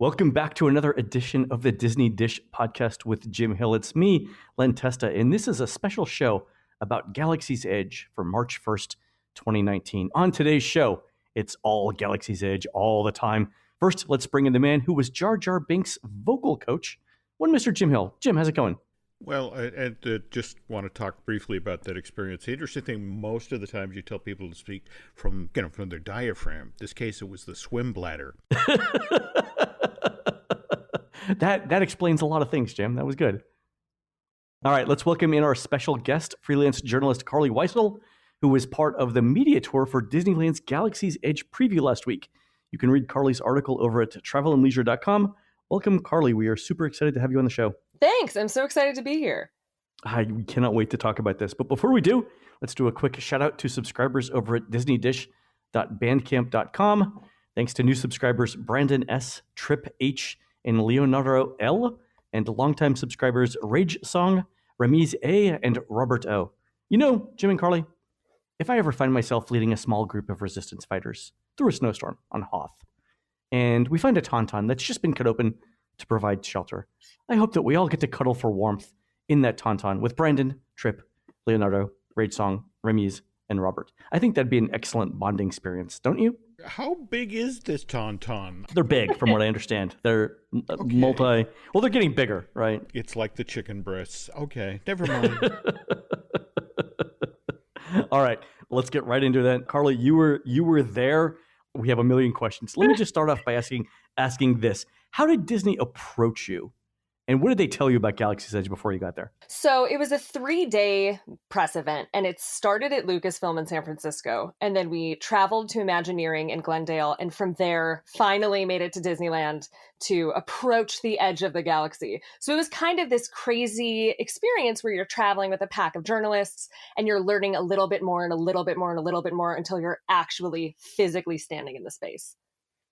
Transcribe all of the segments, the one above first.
Welcome back to another edition of the Disney Dish podcast with Jim Hill. It's me, Len Testa, and this is a special show about Galaxy's Edge for March 1st, 2019. On today's show, it's all Galaxy's Edge all the time. First, let's bring in the man who was Jar Jar Binks' vocal coach, one Mr. Jim Hill. Jim, how's it going? Well, I just want to talk briefly about that experience. The interesting thing, most of the times you tell people to speak from their diaphragm. In this case, it was the swim bladder. That explains a lot of things, Jim. That was good. All right, let's welcome in our special guest, freelance journalist Carlye Wisel, who was part of the media tour for Disneyland's Galaxy's Edge preview last week. You can read Carlye's article over at travelandleisure.com. Welcome, Carlye. We are super excited to have you on the show. Thanks. I'm so excited to be here. We cannot wait to talk about this. But before we do, let's do a quick shout out to subscribers over at disneydish.bandcamp.com. Thanks to new subscribers Brandon S., Trip H., and Leonardo L., and longtime subscribers Rage Song, Ramiz A., and Robert O. You know, Jim and Carlye, if I ever find myself leading a small group of resistance fighters through a snowstorm on Hoth, and we find a tauntaun that's just been cut open to provide shelter, I hope that we all get to cuddle for warmth in that tauntaun with Brandon, Trip, Leonardo, Rage Song, Ramiz, and Robert. I think that'd be an excellent bonding experience, don't you? How big is this tauntaun? They're big, from what I understand. They're they're getting bigger, right? It's like the chicken breasts. Okay, never mind. All right, let's get right into that. Carlye, you were there. We have a million questions. Let me just start off by asking this. How did Disney approach you? And what did they tell you about Galaxy's Edge before you got there? So it was a 3-day press event, and it started at Lucasfilm in San Francisco. And then we traveled to Imagineering in Glendale, and from there finally made it to Disneyland to approach the edge of the galaxy. So it was kind of this crazy experience where you're traveling with a pack of journalists, and you're learning a little bit more and a little bit more and a little bit more until you're actually physically standing in the space.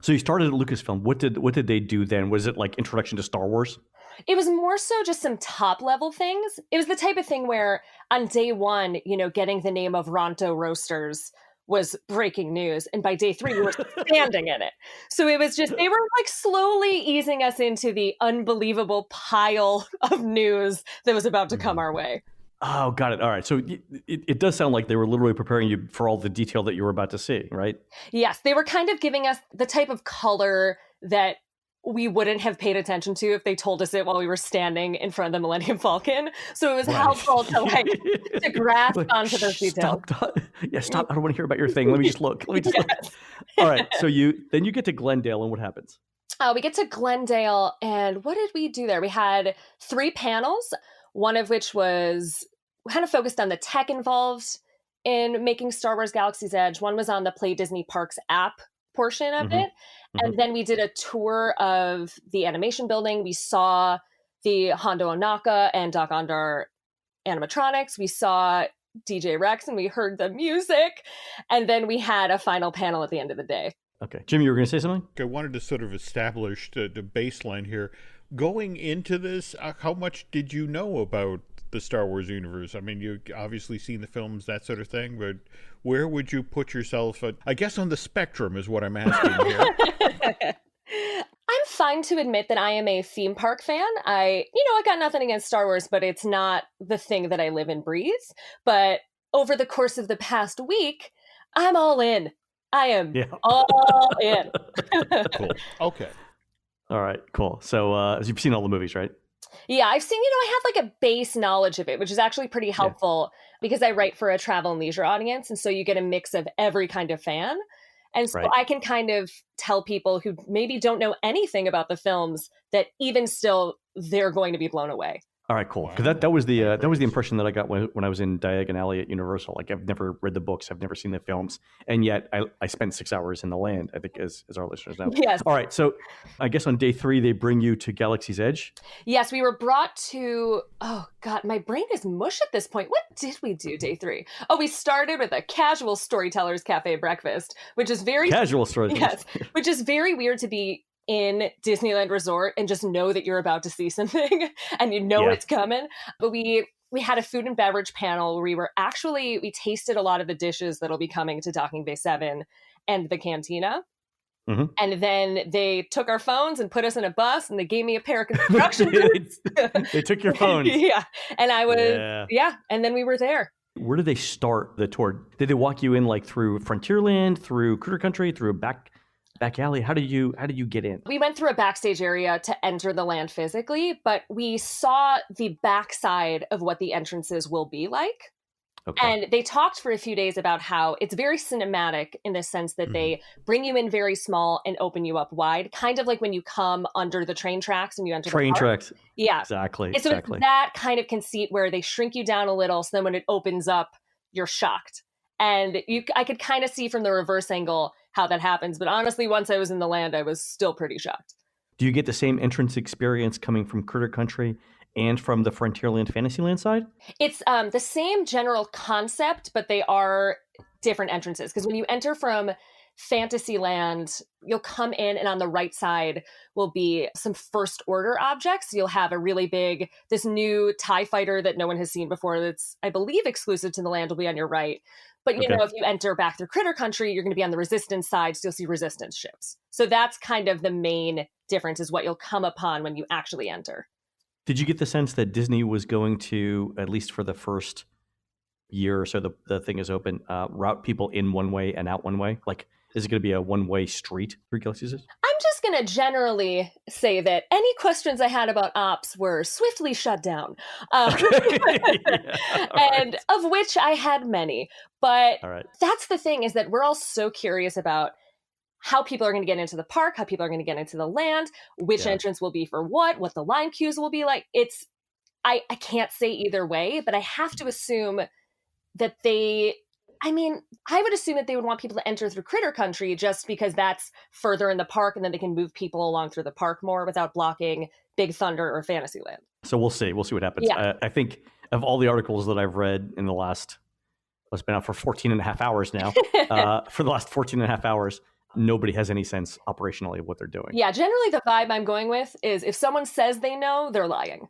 So you started at Lucasfilm. What did they do then? Was it like introduction to Star Wars? It was more so just some top level things. It was the type of thing where on day one, getting the name of Ronto Roasters was breaking news. And by day 3, we were standing in it. So it was just, they were like slowly easing us into the unbelievable pile of news that was about to come our way. Oh, got it. All right. So it does sound like they were literally preparing you for all the detail that you were about to see, right? Yes. They were kind of giving us the type of color that we wouldn't have paid attention to if they told us it while we were standing in front of the Millennium Falcon. So it was helpful to grasp onto those details. Stop. I don't want to hear about your thing. Let me just look. Look. All right. So then you get to Glendale, and what happens? We get to Glendale, and what did we do there? We had 3 panels, one of which was kind of focused on the tech involved in making Star Wars Galaxy's Edge. One was on the Play Disney Parks app portion of it. And then we did a tour of the animation building. We saw the Hondo Ohnaka and Doc Ondar animatronics. We saw DJ Rex and we heard the music. And then we had a final panel at the end of the day. Okay. Jim, you were going to say something? I wanted to sort of establish the baseline here. Going into this, how much did you know about the Star Wars universe? I mean, you've obviously seen the films, that sort of thing, but where would you put yourself? I guess on the spectrum is what I'm asking here. I'm fine to admit that I am a theme park fan. I got nothing against Star Wars, but it's not the thing that I live and breathe. But over the course of the past week, I'm all in. I am all in. Cool. Okay. All right, cool. So you've seen all the movies, right? Yeah, I've seen, I have like a base knowledge of it, which is actually pretty helpful because I write for a travel and leisure audience. And so you get a mix of every kind of fan. And so I can kind of tell people who maybe don't know anything about the films that even still, they're going to be blown away. All right, cool. Because that was the impression that I got when I was in Diagon Alley at Universal. Like, I've never read the books, I've never seen the films, and yet I spent 6 hours in the land, I think, as our listeners know. Yes. All right, so I guess on day 3 they bring you to Galaxy's Edge. Yes, we were brought to. Oh God, my brain is mush at this point. What did we do day 3? Oh, we started with a casual storytellers cafe breakfast, which is very casual storytellers. Yes, which is very weird to be in Disneyland Resort and just know that you're about to see something and it's coming. But we had a food and beverage panel where we tasted a lot of the dishes that'll be coming to Docking Bay 7 and the Cantina. Mhm. And then they took our phones and put us in a bus, and they gave me a pair of construction boots. They took your phones. Yeah. And I was, Yeah. and then we were there. Where did they start the tour? Did they walk you in like through Frontierland, through Critter Country, through a back alley? How did you get in? We went through a backstage area to enter the land physically, but we saw the backside of what the entrances will be like. Okay. And they talked for a few days about how it's very cinematic in the sense that they bring you in very small and open you up wide, kind of like when you come under the train tracks and you enter Train the park. tracks. Yeah. Exactly. And so it's that kind of conceit where they shrink you down a little, so then when it opens up, you're shocked. And I could kind of see from the reverse angle how that happens. But honestly, once I was in the land, I was still pretty shocked. Do you get the same entrance experience coming from Critter Country and from the Frontierland Fantasyland side? It's the same general concept, but they are different entrances. Because when you enter from Fantasyland, you'll come in, and on the right side will be some first order objects. You'll have a really big, this new TIE fighter that no one has seen before that's, I believe, exclusive to the land will be on your right. But, you know, if you enter back through Critter Country, you're going to be on the Resistance side, so you'll see Resistance ships. So that's kind of the main difference, is what you'll come upon when you actually enter. Did you get the sense that Disney was going to, at least for the first year or so the thing is open, route people in one way and out one way? Like, is it going to be a one-way street through Galaxy's Edge? I'm just going to generally say that any questions I had about ops were swiftly shut down. And of which I had many. But that's the thing, is that we're all so curious about how people are going to get into the park, how people are going to get into the land, which entrance will be for what the line queues will be like. I can't say either way, but I have to assume that I would assume that they would want people to enter through Critter Country just because that's further in the park, and then they can move people along through the park more without blocking Big Thunder or Fantasyland. So we'll see what happens. Yeah. I think of all the articles that I've read in the last, it's been out for 14 and a half hours now, for the last 14 and a half hours, nobody has any sense operationally of what they're doing. Yeah, generally the vibe I'm going with is if someone says they know, they're lying.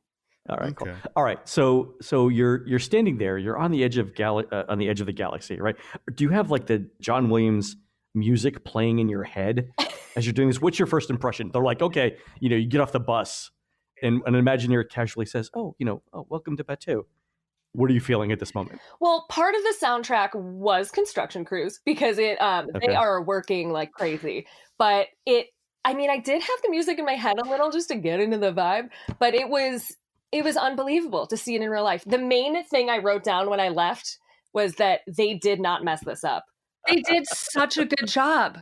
All right, cool. All right, so you're standing there. You're on the edge of the galaxy, right? Do you have like the John Williams music playing in your head as you're doing this? What's your first impression? They're like, okay, you get off the bus, and an Imagineer casually says, "Oh, welcome to Batuu." What are you feeling at this moment? Well, part of the soundtrack was construction crews because they are working like crazy. But I did have the music in my head a little just to get into the vibe, but it was unbelievable to see it in real life. The main thing I wrote down when I left was that they did not mess this up. They did such a good job.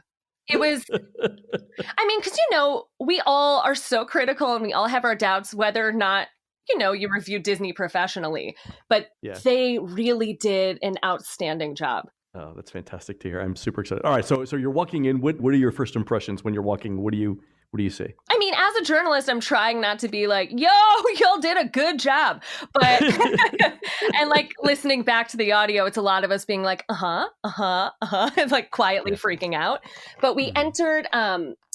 It was, because, we all are so critical and we all have our doubts whether or not, you review Disney professionally, but they really did an outstanding job. Oh, that's fantastic to hear. I'm super excited. All right. So you're walking in. What are your first impressions when you're walking? What do you see? As a journalist, I'm trying not to be like, yo, y'all did a good job. But, and like listening back to the audio, it's a lot of us being like, and like quietly freaking out. But we entered,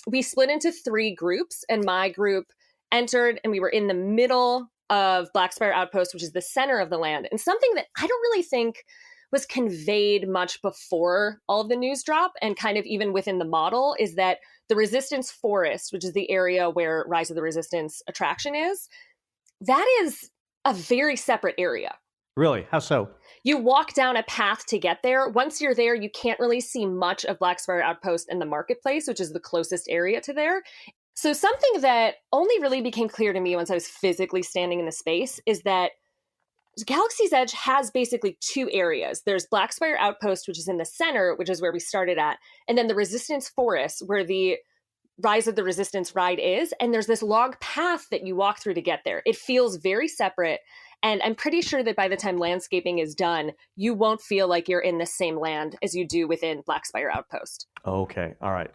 we split into 3 groups, and my group entered, and we were in the middle of Spire Outpost, which is the center of the land. And something that I don't really think was conveyed much before all of the news drop, and kind of even within the model, is that the Resistance Forest, which is the area where Rise of the Resistance attraction is, that is a very separate area. Really? How so? You walk down a path to get there. Once you're there, you can't really see much of Spire Outpost and the marketplace, which is the closest area to there. So something that only really became clear to me once I was physically standing in the space is that Galaxy's Edge has basically 2 areas. There's Spire Outpost, which is in the center, which is where we started at, and then the Resistance Forest, where the Rise of the Resistance ride is, and there's this log path that you walk through to get there. It feels very separate, and I'm pretty sure that by the time landscaping is done, you won't feel like you're in the same land as you do within Spire Outpost. Okay, all right.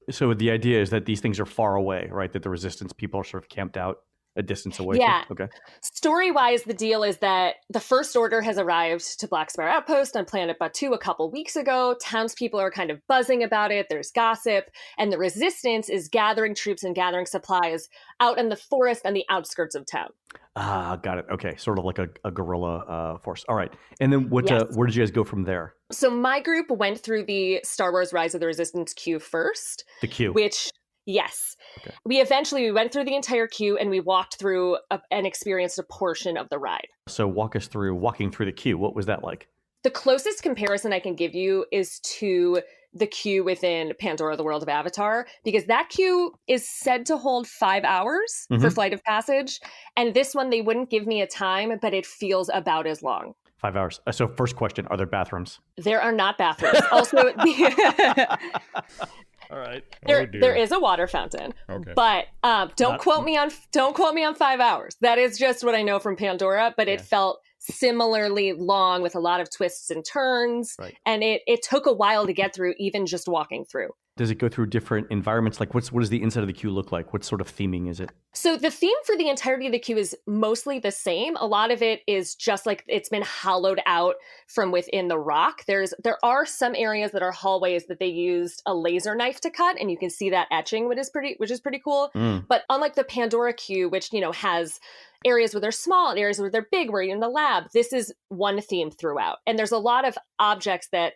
So the idea is that these things are far away, right? That the Resistance people are sort of camped out a distance away. Yeah. Okay. Story-wise, the deal is that the First Order has arrived to Black Spire Outpost on planet Batu a couple weeks ago. Townspeople are kind of buzzing about it. There's gossip. And the Resistance is gathering troops and gathering supplies out in the forest and the outskirts of town. Ah, got it. Okay. Sort of like a guerrilla force. All right. And then where did you guys go from there? So my group went through the Star Wars Rise of the Resistance queue first. The queue. Which... Yes. Okay. We went through the entire queue and we walked through and experienced a portion of the ride. So walk us through walking through the queue. What was that like? The closest comparison I can give you is to the queue within Pandora, the World of Avatar, because that queue is said to hold 5 hours for Flight of Passage. And this one, they wouldn't give me a time, but it feels about as long. 5 hours. So first question, are there bathrooms? There are not bathrooms. Also, all right. There is a water fountain. Okay. But don't quote me on 5 hours. That is just what I know from Pandora, but it felt similarly long with a lot of twists and turns. Right. And it took a while to get through, even just walking through. Does it go through different environments? Like what does the inside of the queue look like? What sort of theming is it? So the theme for the entirety of the queue is mostly the same. A lot of it is just like it's been hollowed out from within the rock. There are some areas that are hallways that they used a laser knife to cut, and you can see that etching, which is pretty cool. But unlike the Pandora queue, which has areas where they're small and areas where they're big, where you're in the lab, this is one theme throughout. And there's a lot of objects that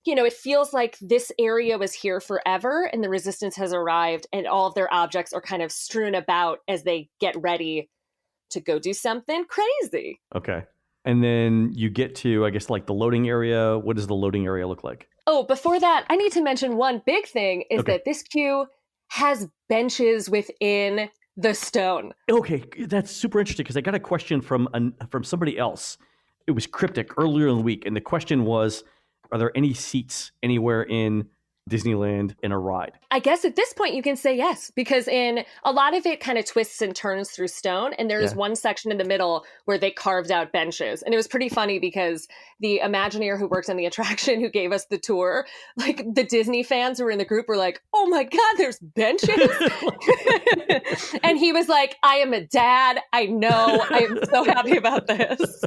it feels like this area was here forever and the Resistance has arrived and all of their objects are kind of strewn about as they get ready to go do something crazy. Okay. And then you get to, I guess, like the loading area. What does the loading area look like? Oh, before that, I need to mention one big thing is that this queue has benches within the stone. Okay, that's super interesting because I got a question from somebody else. It was cryptic earlier in the week, and the question was, are there any seats anywhere in Disneyland in a ride? I guess at this point you can say yes, because in a lot of it kind of twists and turns through stone. And there's one section in the middle where they carved out benches. And it was pretty funny because the Imagineer who worked on the attraction who gave us the tour, like the Disney fans who were in the group were like, oh my God, there's benches. And he was like, I am a dad. I know. I am so happy about this.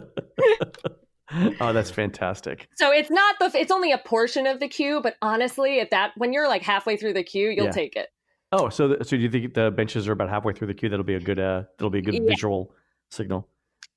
Oh, that's fantastic. So it's only a portion of the queue, but honestly, when you're like halfway through the queue, you'll take it. Oh, so do you think the benches are about halfway through the queue? That'll be a good visual signal.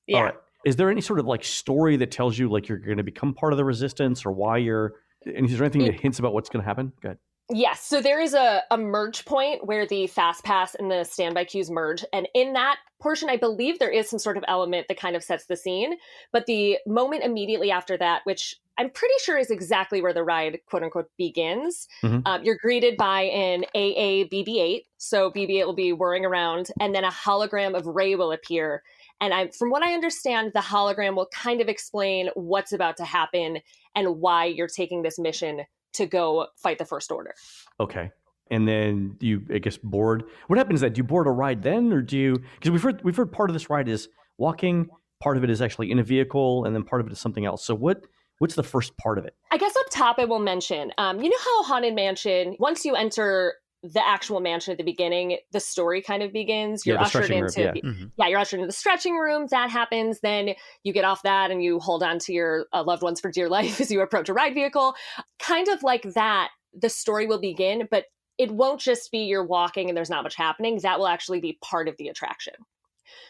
Yeah. All right. Is there any sort of like story that tells you like you're going to become part of the Resistance or why and is there anything that hints about what's going to happen? Go ahead. Yes. So there is a merge point where the fast pass and the standby queues merge. And in that portion, I believe there is some sort of element that kind of sets the scene. But the moment immediately after that, which I'm pretty sure is exactly where the ride, quote unquote, begins, you're greeted by an AA BB-8. So BB-8 will be whirring around and then a hologram of Rey will appear. And from what I understand, the hologram will kind of explain what's about to happen and why you're taking this mission to go fight the First Order. Okay. And then you, I guess, board. What happens then? Do you board a ride then, or do you? Because we've heard part of this ride is walking, part of it is actually in a vehicle, and then part of it is something else. So what's the first part of it? I guess up top I will mention, you know how Haunted Mansion, once you enter the actual mansion at the beginning, the story kind of begins. You're ushered into you're ushered into the stretching room. That happens. Then you get off that and you hold on to your loved ones for dear life as you approach a ride vehicle. Kind of like that, the story will begin, but it won't just be you're walking and there's not much happening. That will actually be part of the attraction.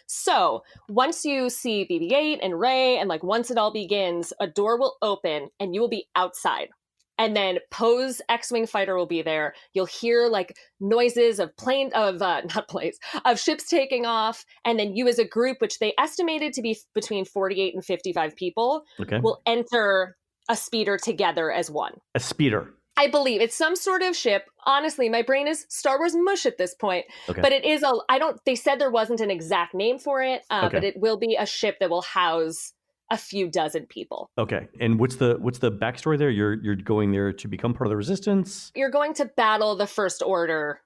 So once you see BB-8 and Rey, and like once it all begins, a door will open and you will be outside. And then Poe's X-Wing fighter will be there. You'll hear like noises of ships taking off. And then you as a group, which they estimated to be between 48 and 55 people, will enter a speeder together as one. A speeder? I believe it's some sort of ship. Honestly, my brain is Star Wars mush at this point. But it is they said there wasn't an exact name for it, but it will be a ship that will house a few dozen people. Okay. And what's the backstory there? You're going there to become part of the Resistance? You're going to battle the First Order,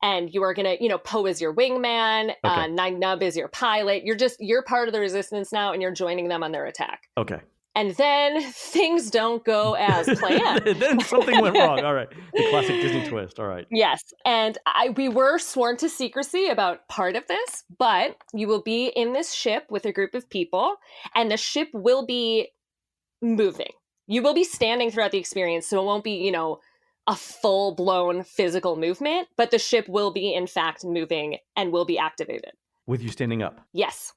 and you are going to, Poe is your wingman, Nine Nub is your pilot. You're part of the Resistance now, and you're joining them on their attack. Okay. And then things don't go as planned. Then something went wrong. All right. The classic Disney twist. All right. Yes. And we were sworn to secrecy about part of this, but you will be in this ship with a group of people, and the ship will be moving. You will be standing throughout the experience, so it won't be, a full-blown physical movement, but the ship will be, in fact, moving and will be activated. With you standing up? Yes.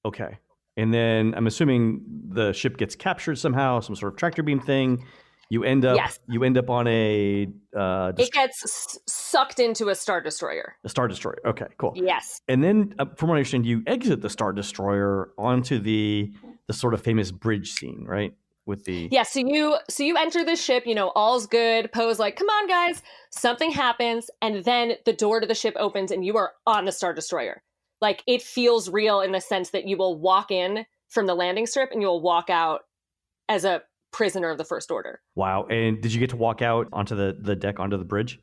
Okay. And then I'm assuming the ship gets captured somehow, some sort of tractor beam thing. You end up on a... it gets sucked into a Star Destroyer. A Star Destroyer. Okay, cool. Yes. And then, from what I understand, you exit the Star Destroyer onto the sort of famous bridge scene, right? With the... Yeah, so you enter the ship, all's good. Poe's like, come on, guys. Something happens. And then the door to the ship opens and you are on the Star Destroyer. Like, it feels real in the sense that you will walk in from the landing strip and you will walk out as a prisoner of the First Order. Wow. And did you get to walk out onto the deck, onto the bridge?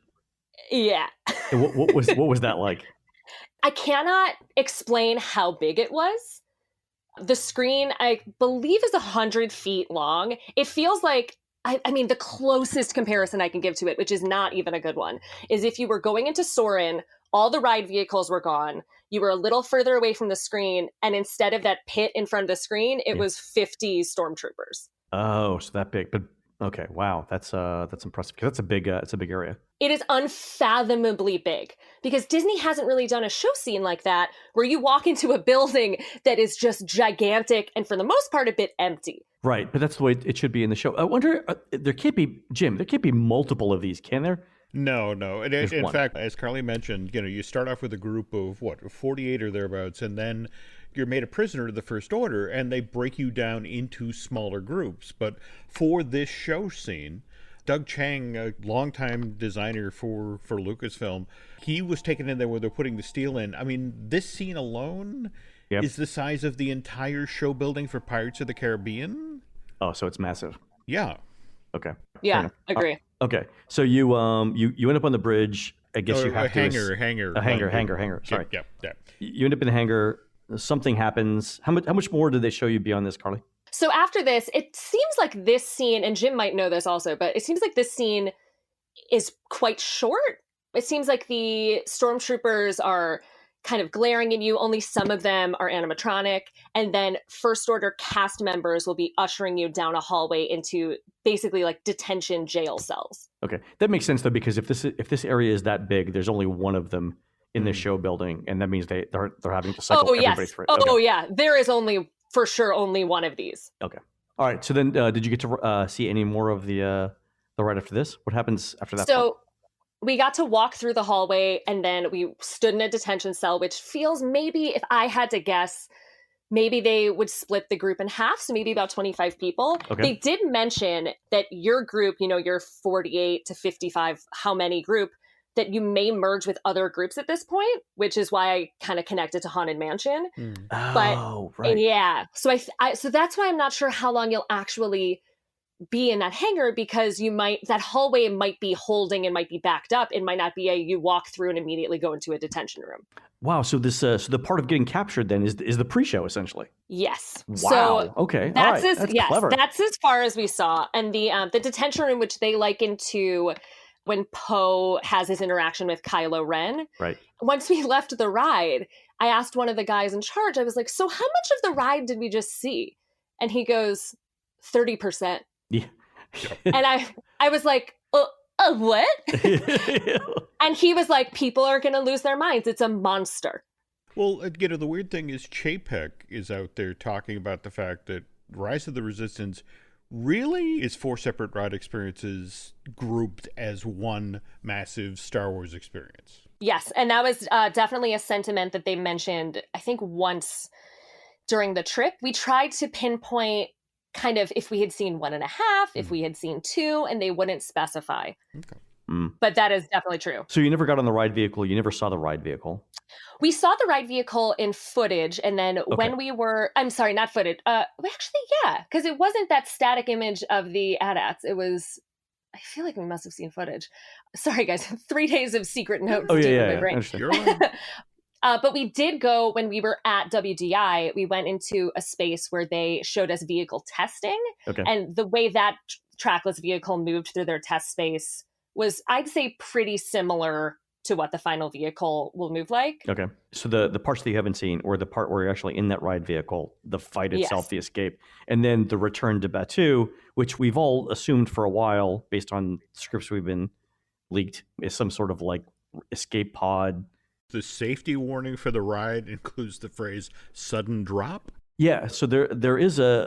Yeah. And what was that like? I cannot explain how big it was. The screen, I believe, is 100 feet long. It feels like, I mean, the closest comparison I can give to it, which is not even a good one, is if you were going into Soarin', all the ride vehicles were gone. You were a little further away from the screen, and instead of that pit in front of the screen, it was 50 stormtroopers. Oh, so that big. But okay, wow, that's impressive because it's a big area. It is unfathomably big because Disney hasn't really done a show scene like that where you walk into a building that is just gigantic and for the most part a bit empty. Right, but that's the way it should be in the show. I wonder, there can't be multiple of these, can there? No. In fact, as Carlye mentioned, you start off with a group of 48 or thereabouts, and then you're made a prisoner to the First Order, and they break you down into smaller groups. But for this show scene, Doug Chang, a longtime designer for Lucasfilm, he was taken in there where they're putting the steel in. I mean, this scene alone is the size of the entire show building for Pirates of the Caribbean. Oh, so it's massive. Yeah. Okay. Yeah, agree. Okay, so you end up on the bridge. I guess you have a hangar. Sorry. Yep. You end up in the hangar. Something happens. How much more did they show you beyond this, Carlye? So after this, it seems like this scene, and Jim might know this also, but it seems like this scene is quite short. It seems like the stormtroopers are kind of glaring at you. Only some of them are animatronic. And then First Order cast members will be ushering you down a hallway into basically like detention jail cells. Okay. That makes sense, though, because if this area is that big, there's only one of them in the show building, and that means they're having to cycle everybody through it. Oh, yeah. There is for sure only one of these. Okay. All right. So then did you get to see any more of the ride after this? What happens after that? So we got to walk through the hallway, and then we stood in a detention cell, which feels, maybe if I had to guess, maybe they would split the group in half. So maybe about 25 people. Okay. They did mention that your group, your 48 to 55, how many group, that you may merge with other groups at this point, which is why I kind of connected to Haunted Mansion. Oh, right. Yeah. So so that's why I'm not sure how long you'll actually be in that hangar, because that hallway might be holding and might be backed up. It might not be you walk through and immediately go into a detention room. Wow. So this, so the part of getting captured then is the pre-show essentially. Yes. Wow. So okay. That's all right. That's clever. That's as far as we saw. And the detention room, which they liken to when Poe has his interaction with Kylo Ren. Right. Once we left the ride, I asked one of the guys in charge, I was like, so how much of the ride did we just see? And he goes, 30%. Yeah. And I was like, what? And he was like, people are going to lose their minds. It's a monster. Well, the weird thing is Chapek is out there talking about the fact that Rise of the Resistance really is 4 separate ride experiences grouped as one massive Star Wars experience. Yes, and that was definitely a sentiment that they mentioned, I think, once during the trip. We tried to pinpoint kind of if we had seen 1.5, if we had seen 2, and they wouldn't specify. Okay. But that is definitely true. So you never got on the ride vehicle. You never saw the ride vehicle. We saw the ride vehicle in footage, and then when we were, I'm sorry, not footage. Actually, yeah, because it wasn't that static image of the AT-ATs. It was, I feel like we must have seen footage. Sorry, guys, 3 days of secret notes. Oh, yeah, in my brain. I understand. But we did go, when we were at WDI, we went into a space where they showed us vehicle testing. Okay. And the way that trackless vehicle moved through their test space was, I'd say, pretty similar to what the final vehicle will move like. Okay. So the parts that you haven't seen, or the part where you're actually in that ride vehicle, the fight itself, Yes. the escape, and then the return to Batu, which we've all assumed for a while, based on scripts we've been leaked, is some sort of like escape pod. The safety warning for the ride includes the phrase "sudden drop." Yeah, so there is a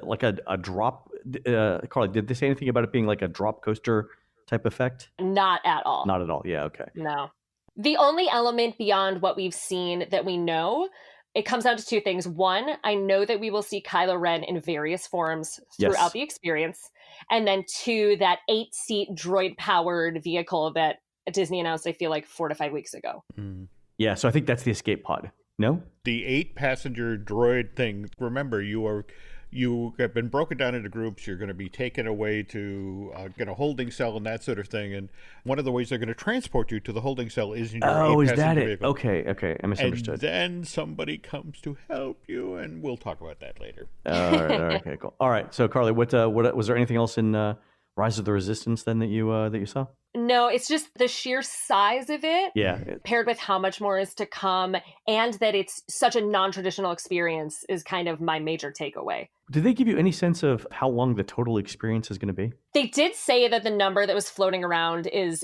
drop. Carlye, did they say anything about it being like a drop coaster type effect? Not at all. Not at all. Yeah, okay. No. The only element beyond what we've seen that we know, it comes down to two things. One, I know that we will see Kylo Ren in various forms throughout Yes. the experience. And then two, that 8-seat droid-powered vehicle that Disney announced, I feel like, 4 to 5 weeks ago. Mm. Yeah, so I think that's the escape pod. No? The 8-passenger droid thing. Remember, you have been broken down into groups. You're going to be taken away to get a holding cell and that sort of thing. And one of the ways they're going to transport you to the holding cell is in your 8-passenger is that it? vehicle. Okay, I misunderstood. And then somebody comes to help you, and we'll talk about that later. All right, okay, cool. All right, so Carlye, what was there anything else in Rise of the Resistance then that you saw? No, it's just the sheer size of it, Yeah. paired with how much more is to come, and that it's such a non-traditional experience is kind of my major takeaway. Did they give you any sense of how long the total experience is going to be? They did say that the number that was floating around is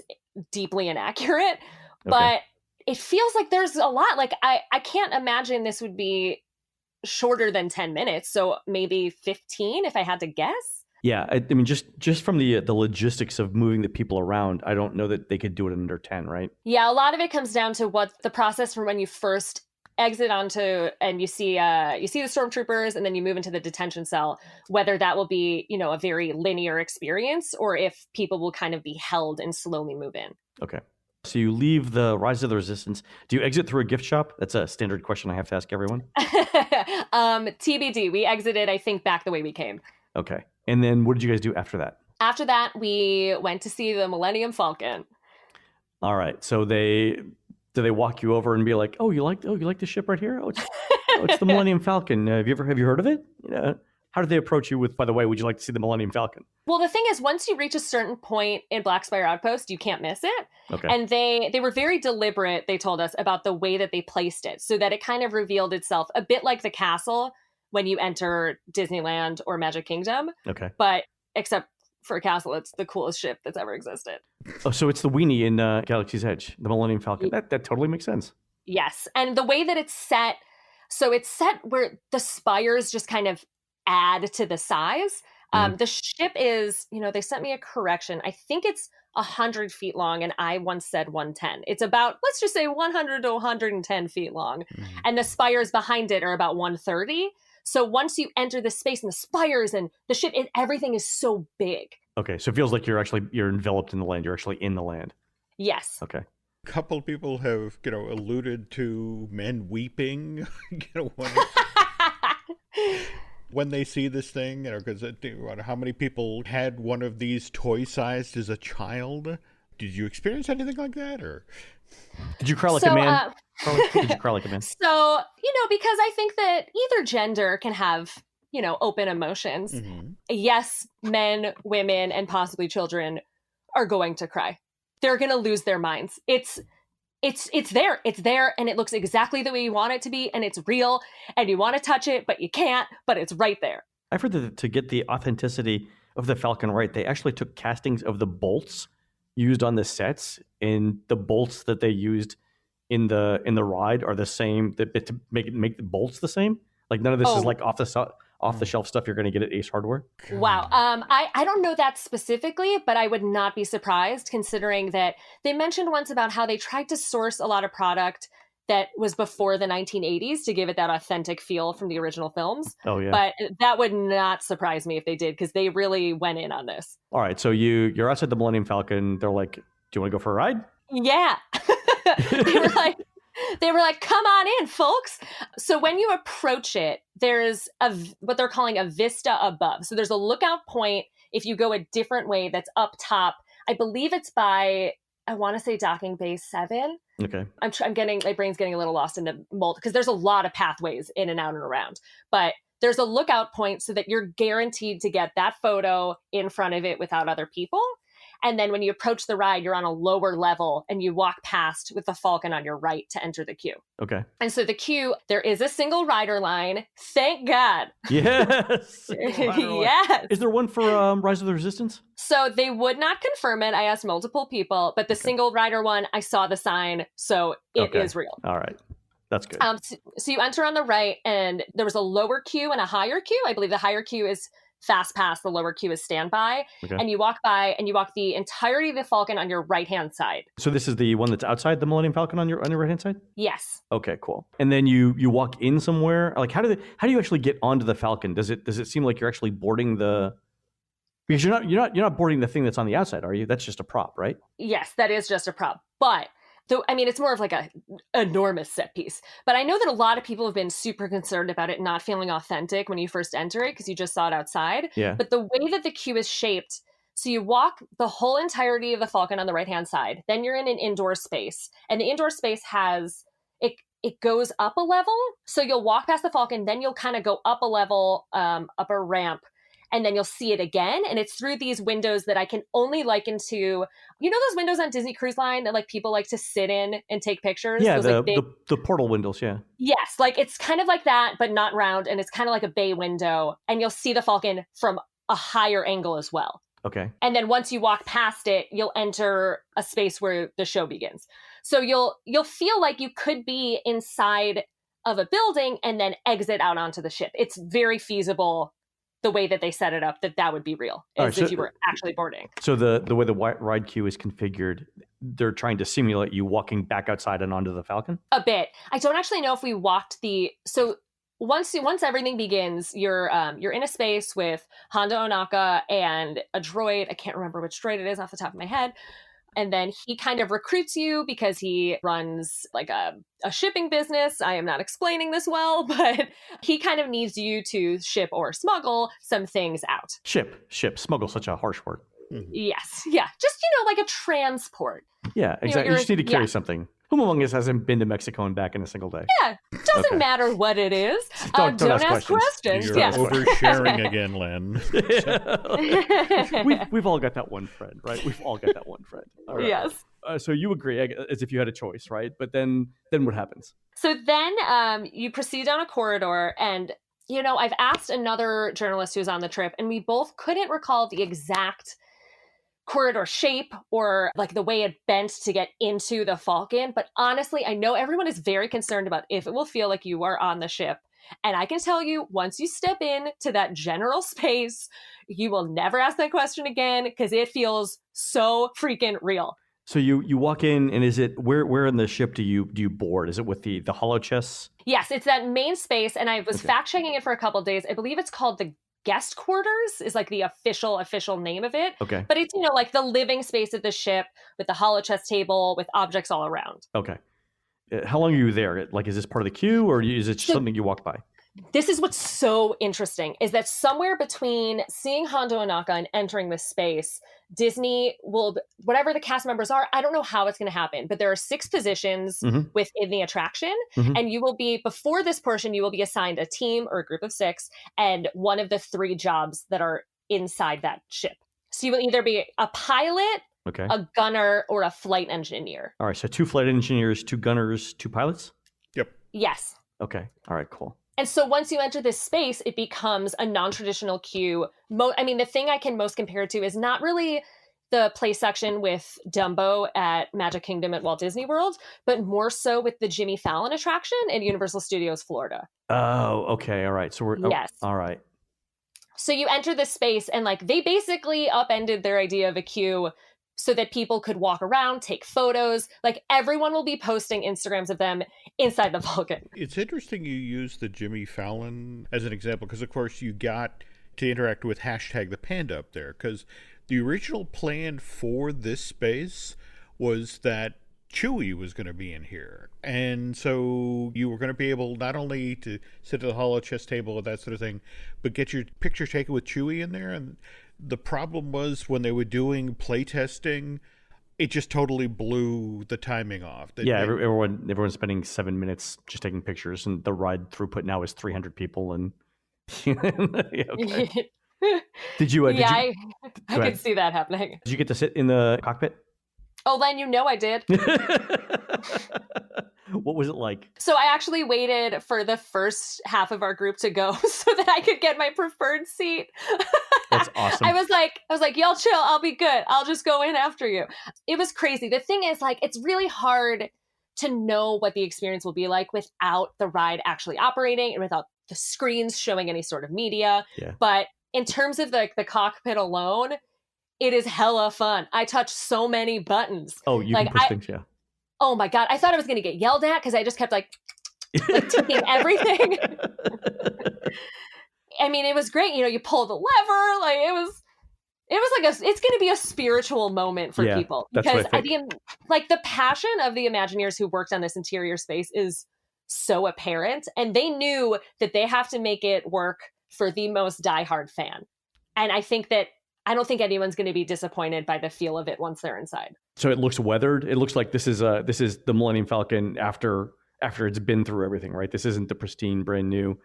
deeply inaccurate, Okay. but it feels like there's a lot. Like, I can't imagine this would be shorter than 10 minutes, so maybe 15 if I had to guess. Yeah, I mean, just from the logistics of moving the people around, I don't know that they could do it in under 10, right? Yeah, a lot of it comes down to what the process from when you first exit onto and you see the stormtroopers and then you move into the detention cell, whether that will be, a very linear experience or if people will kind of be held and slowly move in. Okay. So you leave the Rise of the Resistance. Do you exit through a gift shop? That's a standard question I have to ask everyone. TBD. We exited, I think, back the way we came. Okay. And then what did you guys do after that? After that, we went to see the Millennium Falcon. All right. So do they walk you over and be like, "Oh, you like the ship right here? Oh, it's the Millennium Falcon. Have you heard of it?" How did they approach you with, "By the way, would you like to see the Millennium Falcon?" Well, the thing is, once you reach a certain point in Black Spire Outpost, you can't miss it. Okay. And they were very deliberate, they told us, about the way that they placed it, so that it kind of revealed itself a bit like the castle when you enter Disneyland or Magic Kingdom. Okay. But except for a castle, it's the coolest ship that's ever existed. Oh, so it's the weenie in Galaxy's Edge, the Millennium Falcon. That totally makes sense. Yes. And the way that it's set, so it's set where the spires just kind of add to the size. The ship is, they sent me a correction. I think it's 100 feet long, and I once said 110. It's about, let's just say 100 to 110 feet long. Mm-hmm. And the spires behind it are about 130. So once you enter the space and the spires and the ship, everything is so big. Okay, so it feels like you're enveloped in the land. You're actually in the land. Yes. Okay. A couple people have, alluded to men weeping, when they see this thing, because how many people had one of these toy-sized as a child? Did you experience anything like that, or did you cry like a man? Did you cry like a man? So, because I think that either gender can have, open emotions. Mm-hmm. Yes, men, women, and possibly children are going to cry. They're going to lose their minds. It's there. It's there, and it looks exactly the way you want it to be, and it's real, and you want to touch it, but you can't, but it's right there. I've heard that to get the authenticity of the Falcon right, they actually took castings of the bolts used on the sets, and the bolts that they used in the ride are the same to make the bolts the same. Like none of this is like off the shelf stuff you're going to get at Ace Hardware. Wow. I don't know that specifically, but I would not be surprised considering that they mentioned once about how they tried to source a lot of product that was before the 1980s to give it that authentic feel from the original films. Oh yeah. But that would not surprise me if they did, because they really went in on this. All right. So you're outside the Millennium Falcon. They're like, "Do you want to go for a ride?" Yeah. They were like, "Come on in, folks." So when you approach it, there's what they're calling a vista above. So there's a lookout point if you go a different way that's up top. I believe it's by, I want to say docking bay 7. Okay. I'm getting, my brain's getting a little lost in the mold because there's a lot of pathways in and out and around, but there's a lookout point so that you're guaranteed to get that photo in front of it without other people. And then when you approach the ride, you're on a lower level and you walk past with the Falcon on your right to enter the queue. Okay. And so the queue, there is a single rider line. Thank God. Yes. Yes. Is there one for Rise of the Resistance? So they would not confirm it. I asked multiple people, but the single rider one, I saw the sign. So it is real. All right. That's good. So you enter on the right and there was a lower queue and a higher queue. I believe the higher queue is fast pass, the lower queue is standby. Okay. And you walk by and you walk the entirety of the Falcon on your right-hand side. So this is the one that's outside the Millennium Falcon on your right-hand side? Yes. Okay, cool. And then you walk in somewhere. Like how do you actually get onto the Falcon? Does it seem like you're actually boarding the, because you're not boarding the thing that's on the outside, are you? That's just a prop, right? Yes, that is just a prop. But it's more of like a enormous set piece. But I know that a lot of people have been super concerned about it not feeling authentic when you first enter it because you just saw it outside. Yeah. But the way that the queue is shaped, so you walk the whole entirety of the Falcon on the right-hand side. Then you're in an indoor space. And the indoor space has, it goes up a level. So you'll walk past the Falcon, then you'll kind of go up a level, up a ramp. And then you'll see it again. And it's through these windows that I can only liken to, you know, those windows on Disney Cruise Line that like people like to sit in and take pictures? Yeah, those, the portal windows, yeah. Yes, like it's kind of like that, but not round. And it's kind of like a bay window. And you'll see the Falcon from a higher angle as well. Okay. And then once you walk past it, you'll enter a space where the show begins. So you'll feel like you could be inside of a building and then exit out onto the ship. It's very feasible the way that they set it up, that would be real, as if you were actually boarding. So the way the ride queue is configured, they're trying to simulate you walking back outside and onto the Falcon? A bit. I don't actually know if we walked so once everything begins, you're in a space with Hondo Onaka and a droid. I can't remember which droid it is off the top of my head. And then he kind of recruits you because he runs like a shipping business. I am not explaining this well, but he kind of needs you to ship or smuggle some things out. Ship, smuggle, such a harsh word. Mm-hmm. Yes. Yeah. Just, like a transport. Yeah, exactly. You just need to carry something. Whom among us hasn't been to Mexico and back in a single day? Yeah, doesn't matter what it is. Don't ask questions. You're oversharing again, Len. We've all got that one friend, right? We've all got that one friend. All right. Yes. So you agree, as if you had a choice, right? But then what happens? So then you proceed down a corridor, and I've asked another journalist who's on the trip, and we both couldn't recall the exact corridor shape or like the way it bent to get into the Falcon. But honestly, I know everyone is very concerned about if it will feel like you are on the ship. And I can tell you, once you step in to that general space, you will never ask that question again because it feels so freaking real. So you walk in, and is it where in the ship do you board? Is it with the hollow chests? Yes, it's that main space, and I was fact checking it for a couple of days. I believe it's called the guest quarters is like the official name of it. Okay. But it's, like the living space of the ship with the hollow chest table with objects all around. Okay. How long are you there? Like, is this part of the queue, or is it something you walk by? This is what's so interesting is that somewhere between seeing Hondo Onaka and entering this space, Disney will, whatever the cast members are, I don't know how it's going to happen, but there are 6 positions within the attraction. And you will be, before this portion, you will be assigned a team or a group of 6 and one of the 3 jobs that are inside that ship. So you will either be a pilot, a gunner, or a flight engineer. All right. So 2 flight engineers, 2 gunners, 2 pilots? Yep. Yes. Okay. All right, cool. And so once you enter this space, it becomes a non-traditional queue. The thing I can most compare it to is not really the play section with Dumbo at Magic Kingdom at Walt Disney World, but more so with the Jimmy Fallon attraction at Universal Studios Florida. Oh, okay. All right. So we're... Yes. All right. So you enter this space, and they basically upended their idea of a queue so that people could walk around, take photos. Like, everyone will be posting Instagrams of them inside the Falcon. It's interesting you use the Jimmy Fallon as an example, because, of course, you got to interact with #ThePanda up there, because the original plan for this space was that Chewie was going to be in here. And so you were going to be able not only to sit at the hollow chest table and that sort of thing, but get your picture taken with Chewie in there. And the problem was when they were doing playtesting, it just totally blew the timing off. Yeah, everyone's spending 7 minutes just taking pictures, and the ride throughput now is 300 people. And okay. Did you? I could see that happening. Did you get to sit in the cockpit? Oh, Len, I did. What was it like? So I actually waited for the first half of our group to go so that I could get my preferred seat. That's awesome. I was like, y'all chill. I'll be good. I'll just go in after you. It was crazy. The thing is, like, it's really hard to know what the experience will be like without the ride actually operating and without the screens showing any sort of media. Yeah. But in terms of the cockpit alone, it is hella fun. I touched so many buttons. Oh, you can push things, yeah. Oh my God. I thought I was going to get yelled at because I just kept like taking everything. I mean, it was great. You pull the lever. Like it was like it's going to be a spiritual moment for people because I think like the passion of the Imagineers who worked on this interior space is so apparent, and they knew that they have to make it work for the most diehard fan. And I don't think anyone's going to be disappointed by the feel of it once they're inside. So it looks weathered. It looks like this is the Millennium Falcon after it's been through everything, right? This isn't the pristine, brand new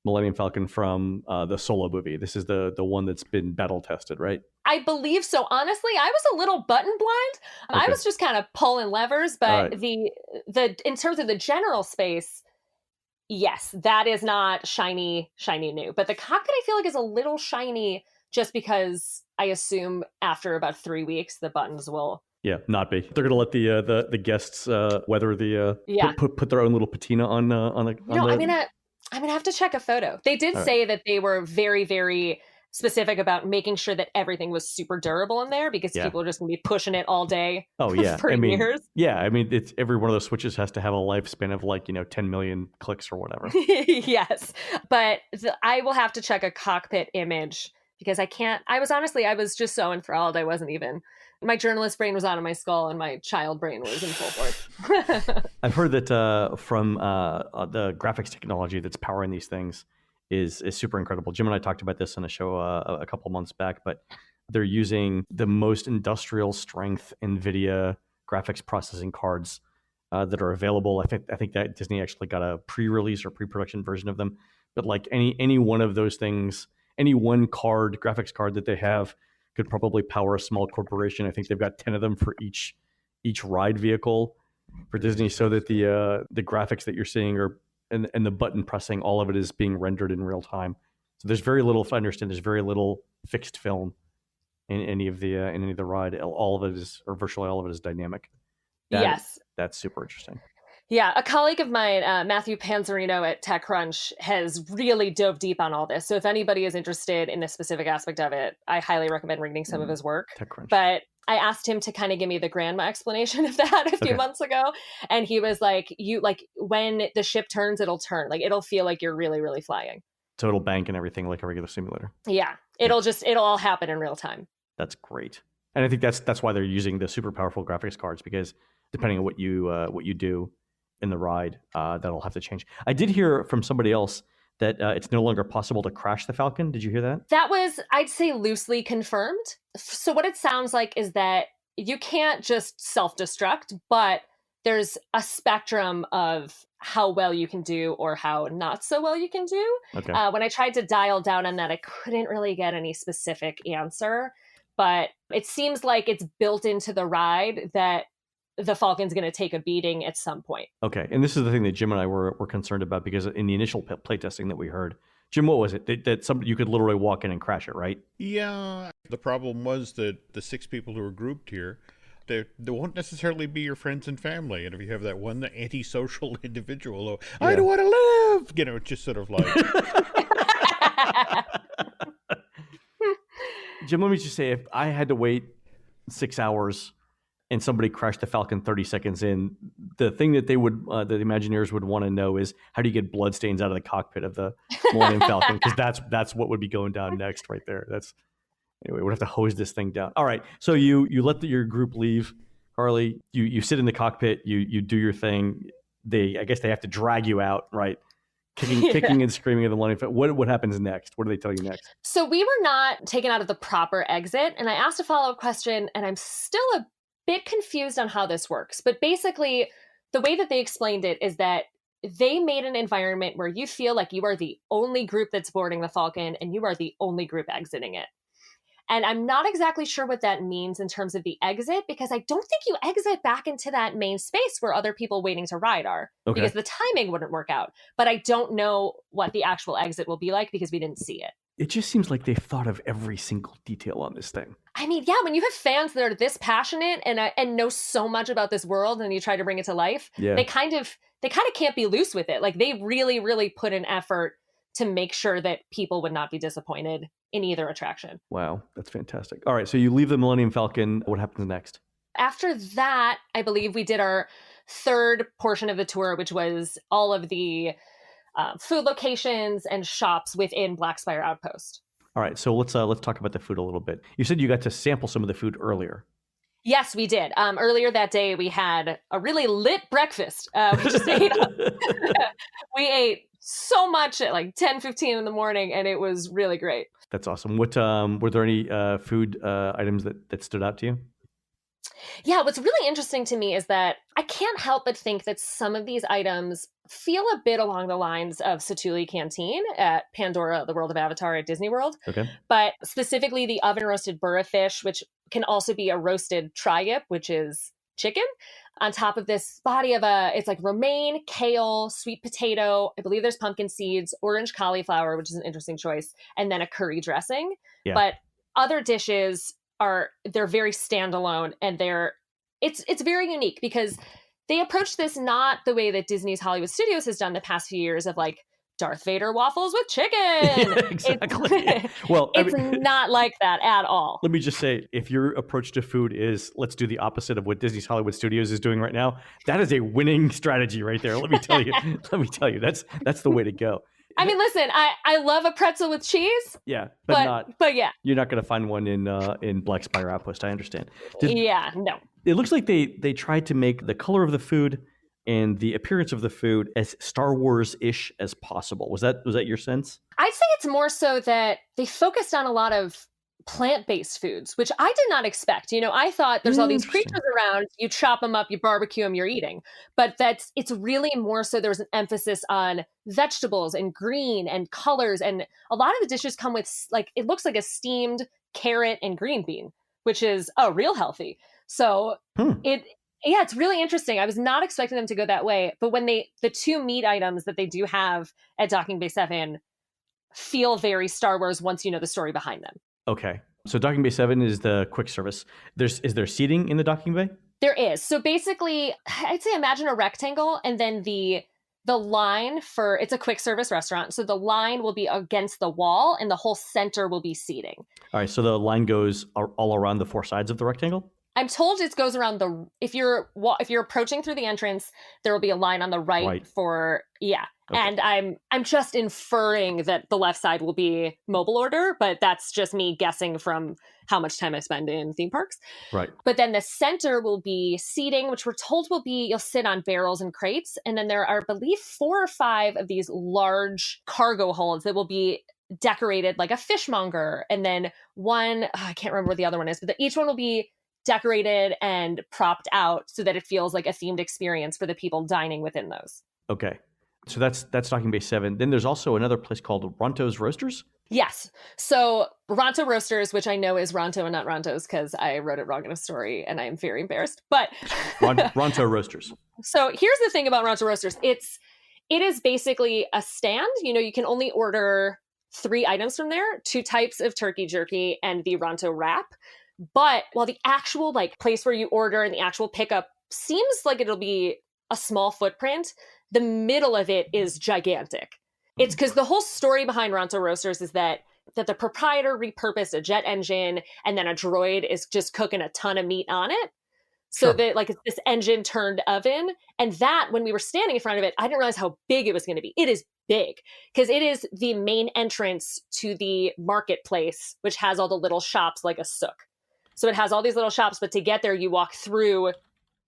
Millennium Falcon from the Solo movie. This is the one that's been battle tested, right? I believe so. Honestly, I was a little button blind. Okay. I was just kind of pulling levers, but right. the in terms of the general space, yes, that is not shiny new. But the cockpit, I feel like, is a little shiny just because I assume after about 3 weeks, the buttons will... Yeah, not be. They're going to let the guests weather the... Put their own little patina on the... I'm going to have to check a photo. They did say that they were very, very specific about making sure that everything was super durable in there because people are just going to be pushing it all day for years. Yeah, I mean, it's every one of those switches has to have a lifespan of 10 million clicks or whatever. Yes, but I will have to check a cockpit image because I was just so enthralled. I wasn't even, my journalist brain was out of my skull and my child brain was in full force. I've heard that from the graphics technology that's powering these things is super incredible. Jim and I talked about this on a show a couple months back, but they're using the most industrial strength NVIDIA graphics processing cards that are available. I think that Disney actually got a pre-release or pre-production version of them. But like any one of those things, any one graphics card that they have could probably power a small corporation. I think they've got 10 of them for each ride vehicle for Disney, so that the graphics that you're seeing are and the button pressing, all of it is being rendered in real time. So there's very little, if I understand, there's very little fixed film in any of the ride. All of it is, or virtually all of it is dynamic. Yes. That's super interesting. Yeah, a colleague of mine, Matthew Panzerino at TechCrunch, has really dove deep on all this. So if anybody is interested in a specific aspect of it, I highly recommend reading some of his work. TechCrunch. But I asked him to kind of give me the grandma explanation of that a few months ago. And he was like, when the ship turns, it'll turn. Like, it'll feel like you're really, really flying. So it'll bank and everything like a regular simulator. Yeah, it'll all happen in real time. That's great. And I think that's why they're using the super powerful graphics cards, because depending on what you do in the ride, that'll have to change. I did hear from somebody else that it's no longer possible to crash the Falcon. Did you hear that? That was, I'd say, loosely confirmed. So what it sounds like is that you can't just self-destruct, but there's a spectrum of how well you can do or how not so well you can do. Okay. When I tried to dial down on that, I couldn't really get any specific answer, but it seems like it's built into the ride that the Falcon's going to take a beating at some point. Okay. And this is the thing that Jim and I were concerned about, because in the initial playtesting that we heard, Jim, what was it? That you could literally walk in and crash it, right? Yeah. The problem was that the 6 people who were grouped here, they won't necessarily be your friends and family. And if you have that one antisocial individual, I don't want to live, just sort of like... Jim, let me just say, if I had to wait 6 hours and somebody crashed the Falcon 30 seconds in, the thing that they would, the Imagineers would want to know is, how do you get bloodstains out of the cockpit of the Millennium Falcon? Because that's what would be going down next right there. Anyway, we'd have to hose this thing down. All right, so you let your group leave, Carlye. You sit in the cockpit. You do your thing. I guess they have to drag you out, right? Kicking and screaming at the Millennium Falcon. What happens next? What do they tell you next? So we were not taken out of the proper exit, and I asked a follow-up question, and I'm still a bit confused on how this works, but basically the way that they explained it is that they made an environment where you feel like you are the only group that's boarding the Falcon and you are the only group exiting it. And I'm not exactly sure what that means in terms of the exit, because I don't think you exit back into that main space where other people waiting to ride are, because the timing wouldn't work out. But I don't know what the actual exit will be like because we didn't see it. It just seems like they've thought of every single detail on this thing. I mean, yeah, when you have fans that are this passionate and know so much about this world and you try to bring it to life, they kind of can't be loose with it. Like, they really, really put an effort to make sure that people would not be disappointed in either attraction. Wow, that's fantastic. All right, so you leave the Millennium Falcon. What happens next? After that, I believe we did our third portion of the tour, which was all of the food locations and shops within Black Spire Outpost. All right, so let's talk about the food a little bit. You said you got to sample some of the food earlier. Yes, we did. Earlier that day, we had a really lit breakfast. We ate so much at like 10:15 in the morning, and it was really great. That's awesome. What were there any food items that stood out to you? Yeah, what's really interesting to me is that I can't help but think that some of these items feel a bit along the lines of Satuli Canteen at Pandora, the World of Avatar at Disney World. Okay. But specifically the oven roasted burra fish, which can also be a roasted tri-yip, which is chicken, on top of this body of it's like romaine, kale, sweet potato. I believe there's pumpkin seeds, orange cauliflower, which is an interesting choice, and then a curry dressing. Yeah. But other dishes they're very standalone, and it's very unique because they approach this not the way that Disney's Hollywood Studios has done the past few years of like Darth Vader waffles with chicken. Yeah, exactly. It's not like that at all. Let me just say, if your approach to food is let's do the opposite of what Disney's Hollywood Studios is doing right now, that is a winning strategy right there. Let me tell you. That's the way to go. I mean, listen, I love a pretzel with cheese. Yeah, but yeah, you're not going to find one in Black Spire Outpost. I understand. No. It looks like they tried to make the color of the food and the appearance of the food as Star Wars-ish as possible. Was that your sense? I'd say it's more so that they focused on a lot of plant-based foods, which I did not expect. I thought there's all these creatures around, you chop them up, you barbecue them, you're eating. But it's really more so there was an emphasis on vegetables and green and colors. And a lot of the dishes come with, like, it looks like a steamed carrot and green bean, which is real healthy. So it's really interesting. I was not expecting them to go that way. But when the two meat items that they do have at Docking Bay 7 feel very Star Wars once you know the story behind them. Okay. So Docking Bay 7 is the quick service. Is there seating in the docking bay? There is. So basically, I'd say imagine a rectangle, and then the line it's a quick service restaurant. So the line will be against the wall, and the whole center will be seating. All right. So the line goes all around the four sides of the rectangle? I'm told it goes around if you're approaching through the entrance, there will be a line on the right. for. Okay. And I'm just inferring that the left side will be mobile order, but that's just me guessing from how much time I spend in theme parks. Right. But then the center will be seating, which we're told you'll sit on barrels and crates. And then there are, I believe, 4 or 5 of these large cargo holds that will be decorated like a fishmonger. And then one, I can't remember what the other one is, but each one will be decorated and propped out so that it feels like a themed experience for the people dining within those. Okay. So that's Docking Bay 7. Then there's also another place called Ronto's Roasters? Yes. So Ronto Roasters, which I know is Ronto and not Ronto's because I wrote it wrong in a story and I'm very embarrassed. But Ronto Roasters. So here's the thing about Ronto Roasters. It is basically a stand. You can only order 3 items from there, 2 types of turkey jerky and the Ronto wrap. But while the actual place where you order and the actual pickup seems like it'll be a small footprint, the middle of it is gigantic. It's because the whole story behind Ronto Roasters is that the proprietor repurposed a jet engine and then a droid is just cooking a ton of meat on it. So that it's this engine turned oven. And that, when we were standing in front of it, I didn't realize how big it was going to be. It is big because it is the main entrance to the marketplace, which has all the little shops like a souk. So it has all these little shops, but to get there, you walk through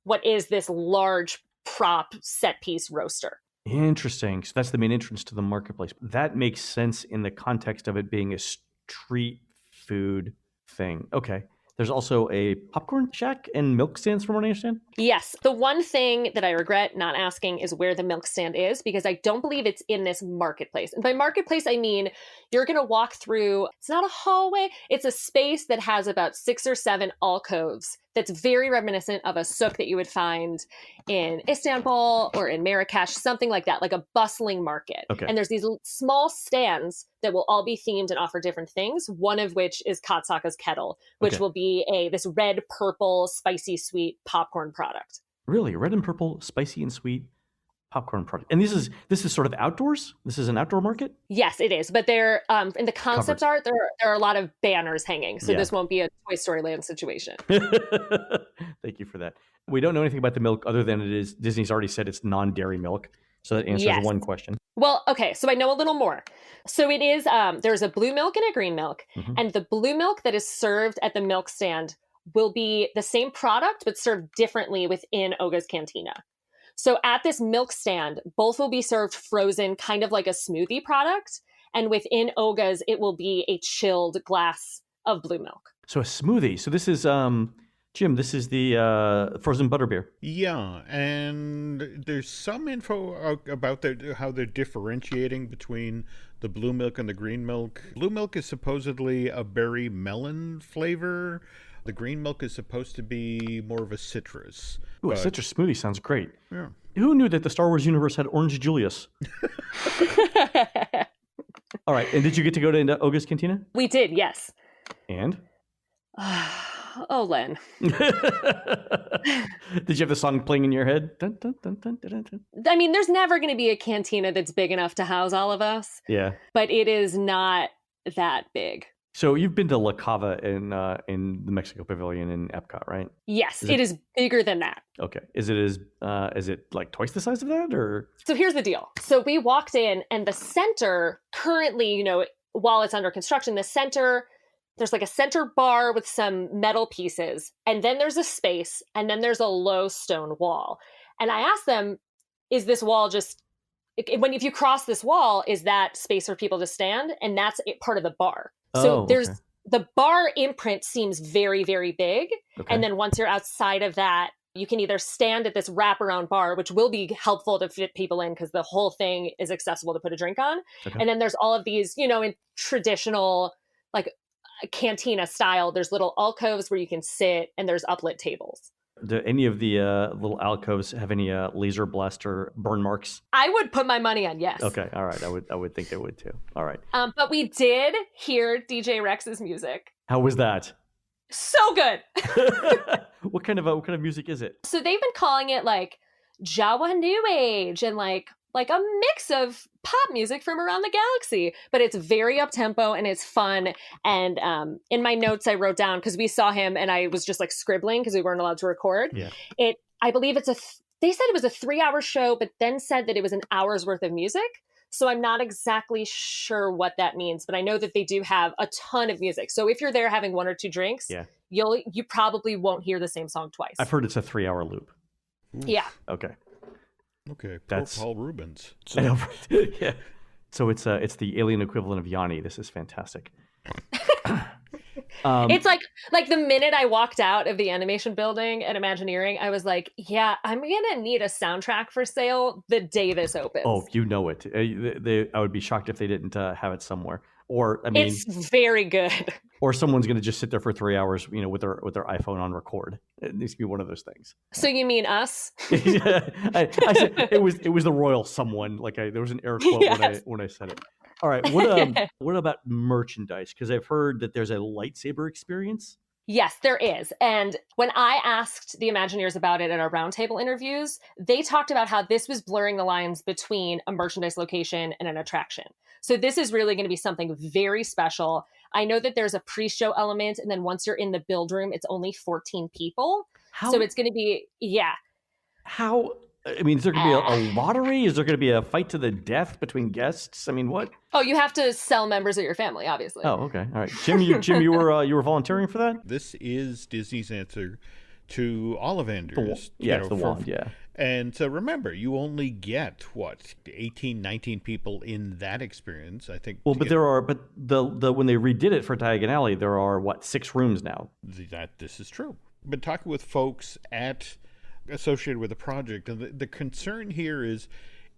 what is this large prop set piece roaster. Interesting. So that's the main entrance to the marketplace. That makes sense in the context of it being a street food thing. Okay. There's also a popcorn shack and milk stands, from what I understand. Yes. The one thing that I regret not asking is where the milk stand is, because I don't believe it's in this marketplace. And by marketplace, I mean you're going to walk through, it's not a hallway, it's a space that has about 6 or 7 alcoves that's very reminiscent of a souk that you would find in Istanbul or in Marrakesh, something like that, like a bustling market. Okay. And there's these small stands that will all be themed and offer different things, one of which is Katsaka's kettle, which will be this red, purple, spicy, sweet popcorn product. Really? Red and purple, spicy and sweet popcorn product. And this is sort of outdoors? This is an outdoor market? Yes, it is. But there, in the concept art, there are a lot of banners hanging. So this won't be a Toy Story Land situation. Thank you for that. We don't know anything about the milk other than it is, Disney's already said it's non-dairy milk. So that answers one question. Well, okay, so I know a little more. So it is, there's a blue milk and a green milk. Mm-hmm. And the blue milk that is served at the milk stand will be the same product, but served differently within Oga's Cantina. So at this milk stand, both will be served frozen, kind of like a smoothie product. And within Oga's, it will be a chilled glass of blue milk. So a smoothie. So this is, Jim, this is the frozen butterbeer. Yeah, and there's some info about how they're differentiating between the blue milk and the green milk. Blue milk is supposedly a berry melon flavor. The green milk is supposed to be more of a citrus. Ooh, a citrus smoothie sounds great. Yeah. Who knew that the Star Wars universe had Orange Julius? All right, and did you get to go to Oga's Cantina? We did, yes. And? Oh, Len. Did you have the song playing in your head? Dun, dun, dun, dun, dun, dun. I mean, there's never going to be a cantina that's big enough to house all of us. Yeah. But it is not that big. So you've been to La Cava in the Mexico Pavilion in Epcot, right? Yes, it is bigger than that. Okay. Is it like twice the size of that, or? So here's the deal. So we walked in, and the center currently, while it's under construction, the center, there's like a center bar with some metal pieces, and then there's a space, and then there's a low stone wall. And I asked them, is this wall just, if you cross this wall, is that space for people to stand? And that's part of the bar. So the bar imprint seems very, very big. Okay. And then once you're outside of that, you can either stand at this wraparound bar, which will be helpful to fit people in because the whole thing is accessible to put a drink on. Okay. And then there's all of these, in traditional, like cantina style, there's little alcoves where you can sit, and there's uplit tables. Do any of the little alcoves have any laser blast or burn marks? I would put my money on yes. Okay, all right. I would think they would too. All right. But we did hear DJ Rex's music. How was that? So good. What kind of music is it? So they've been calling it like Jawa New Age and like a mix of pop music from around the galaxy, but it's very up-tempo and it's fun. And in my notes, I wrote down, because we saw him and I was just like scribbling because we weren't allowed to record. Yeah. I believe they said it was a 3-hour show, but then said that it was an hour's worth of music. So I'm not exactly sure what that means, but I know that they do have a ton of music. So if you're there having 1 or 2 drinks, you probably won't hear the same song twice. I've heard it's a 3-hour loop. Ooh. Yeah. Okay. Okay, that's Paul Rubens. So. I know, right? Yeah. So it's the alien equivalent of Yanni. This is fantastic. It's like the minute I walked out of the animation building at Imagineering, I was like, yeah, I'm gonna need a soundtrack for sale the day this opens. Oh, you know it. I would be shocked if they didn't have it somewhere. Or I mean, it's very good. Or someone's going to just sit there for 3 hours, with their iPhone on record. It needs to be one of those things. So you mean us? Yeah, I said it was the royal someone. Like there was an air quote when I said it. All right, what about merchandise? Because I've heard that there's a lightsaber experience. Yes, there is. And when I asked the Imagineers about it in our roundtable interviews, they talked about how this was blurring the lines between a merchandise location and an attraction. So this is really going to be something very special. I know that there's a pre-show element, and then once you're in the build room, it's only 14 people. So it's going to be, How? I mean, is there going to be a lottery? Is there going to be a fight to the death between guests? I mean, what? Oh, you have to sell members of your family, obviously. Oh, okay. All right. Jim, you were volunteering for that? This is Disney's answer to Ollivanders. The wand, yeah. And so remember, you only get, 18, 19 people in that experience, I think. Well, but when they redid it for Diagon Alley, there are, 6 rooms now? This is true. Been talking with folks associated with the project, and the concern here is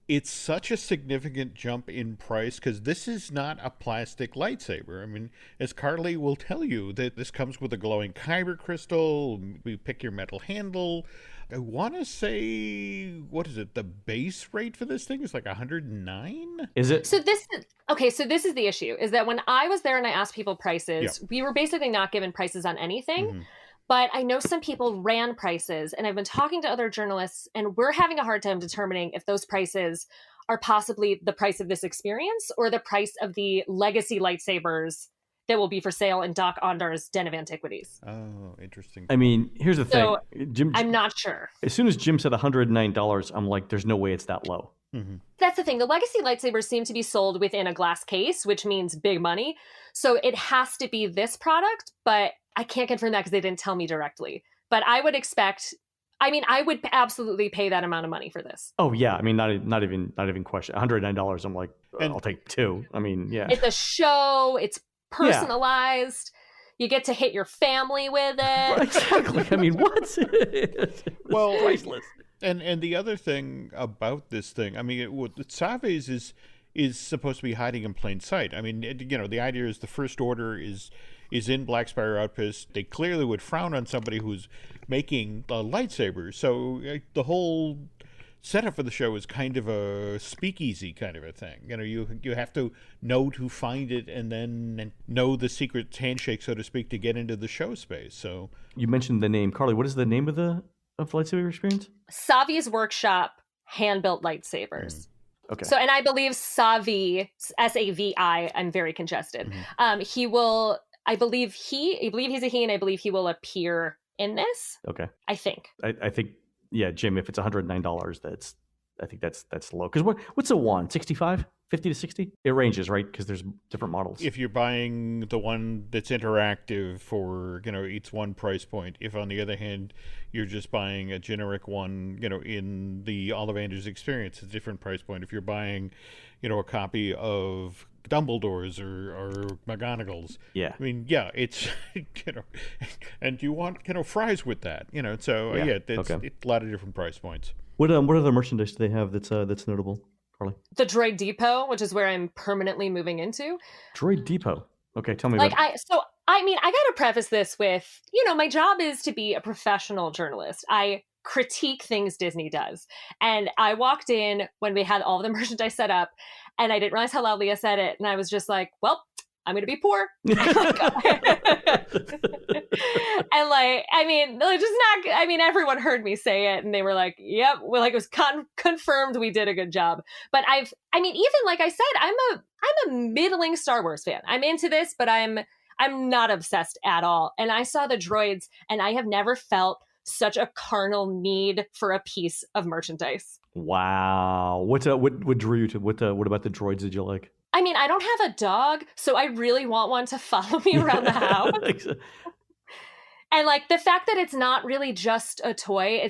it's such a significant jump in price because this is not a plastic lightsaber. I mean, as Carlye will tell you, that this comes with a glowing kyber crystal. We pick your metal handle. I want to say, what is it? The base rate for this thing is like $109. Is it? So this is the issue, is that when I was there and I asked people prices, we were basically not given prices on anything. Mm-hmm. But I know some people ran prices, and I've been talking to other journalists, and we're having a hard time determining if those prices are possibly the price of this experience or the price of the legacy lightsabers that will be for sale in Doc Ondar's Den of Antiquities. Oh, interesting. I mean, here's the thing. Jim, I'm not sure. As soon as Jim said $109, I'm like, there's no way it's that low. Mm-hmm. That's the thing. The legacy lightsabers seem to be sold within a glass case, which means big money. So it has to be this product, but I can't confirm that because they didn't tell me directly. But I would I would absolutely pay that amount of money for this. Oh yeah, I mean, not even question. $109. I'm like, I'll take 2. I mean, yeah. It's a show. It's personalized. You get to hit your family with it. Exactly. I mean, what? Well, priceless. And the other thing about this thing, I mean, Saves is supposed to be hiding in plain sight. I mean, the idea is the First Order is in Black Spire Outpost. They clearly would frown on somebody who's making lightsabers. So the whole setup for the show is kind of a speakeasy kind of a thing. You have to know to find it and then know the secret handshake, so to speak, to get into the show space. So you mentioned the name. Carlye, what is the name of the lightsaber experience? Savi's Workshop hand-built lightsabers. Okay. So, and I believe Savi, S-A-V-I, I'm very congested. Mm-hmm. I believe he's a he, and I believe he will appear in this. Okay. I think. I think, yeah, Jim, if it's $109, I think that's low. Because what's a wand? 65? 50 to 60? It ranges, right? Because there's different models. If you're buying the one that's interactive for, it's one price point. If, on the other hand, you're just buying a generic one, in the Ollivander's experience, it's a different price point. If you're buying, a copy of Dumbledore's or McGonagall's. Yeah. I mean, yeah, it's, and you want, fries with that, so it's a lot of different price points. What other merchandise do they have that's notable, Carlye? The Droid Depot, which is where I'm permanently moving into. Droid Depot. Okay, tell me I gotta preface this with, my job is to be a professional journalist. I critique things Disney does. And I walked in when we had all the merchandise set up, and I didn't realize how loudly I said it. And I was just like, well, I'm going to be poor. And everyone heard me say it, and they were like, yep, well, it was confirmed we did a good job. But even like I said, I'm a middling Star Wars fan. I'm into this, but I'm not obsessed at all. And I saw the droids, and I have never felt such a carnal need for a piece of merchandise. Wow. What drew you to what about the droids did you like? I mean, I don't have a dog, so I really want one to follow me around the house. And the fact that it's not really just a toy,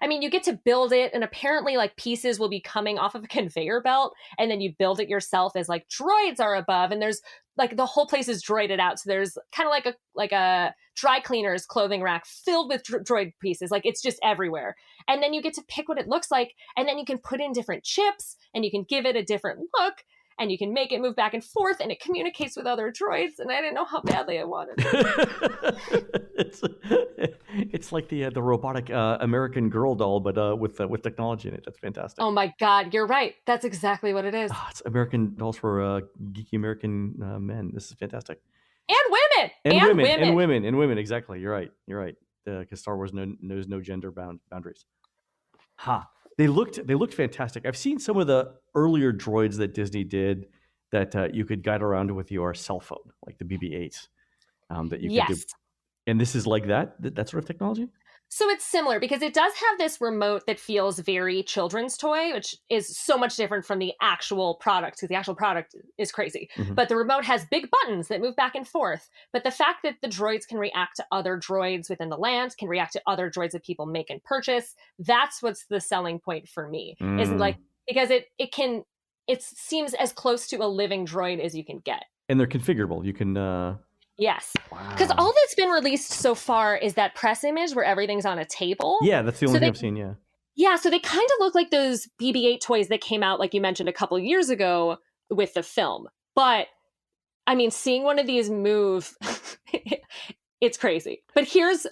you get to build it, and apparently pieces will be coming off of a conveyor belt, and then you build it yourself as droids are above, and there's the whole place is droided out. So there's kind of like a dry cleaner's clothing rack filled with droid pieces. It's just everywhere. And then you get to pick what it looks like, and then you can put in different chips, and you can give it a different look, and you can make it move back and forth, and it communicates with other droids, and I didn't know how badly I wanted it. It's like the robotic American Girl doll, but with technology in it. That's fantastic. Oh my God, you're right. That's exactly what it is. It's American dolls for geeky American men. This is fantastic. And women. Exactly. You're right. Because Star Wars knows no gender boundaries. Ha. They looked fantastic. I've seen some of the earlier droids that Disney did that you could guide around with your cell phone, like the BB-8s, that you could do. And this is like that sort of technology? So it's similar because it does have this remote that feels very children's toy, which is so much different from the actual product, because the actual product is crazy. Mhm. But the remote has big buttons that move back and forth. But the fact that the droids can react to other droids within the land, can react to other droids that people make and purchase, that's what's the selling point for me. Is like, because it seems as close to a living droid as you can get. And they're configurable. You can Yes. Because all that's been released so far is that press image where everything's on a table. Yeah, that's the only thing I've seen, yeah. Yeah, so they kind of look like those BB-8 toys that came out, like you mentioned, a couple of years ago with the film. But, I mean, seeing one of these move, it's crazy. But here's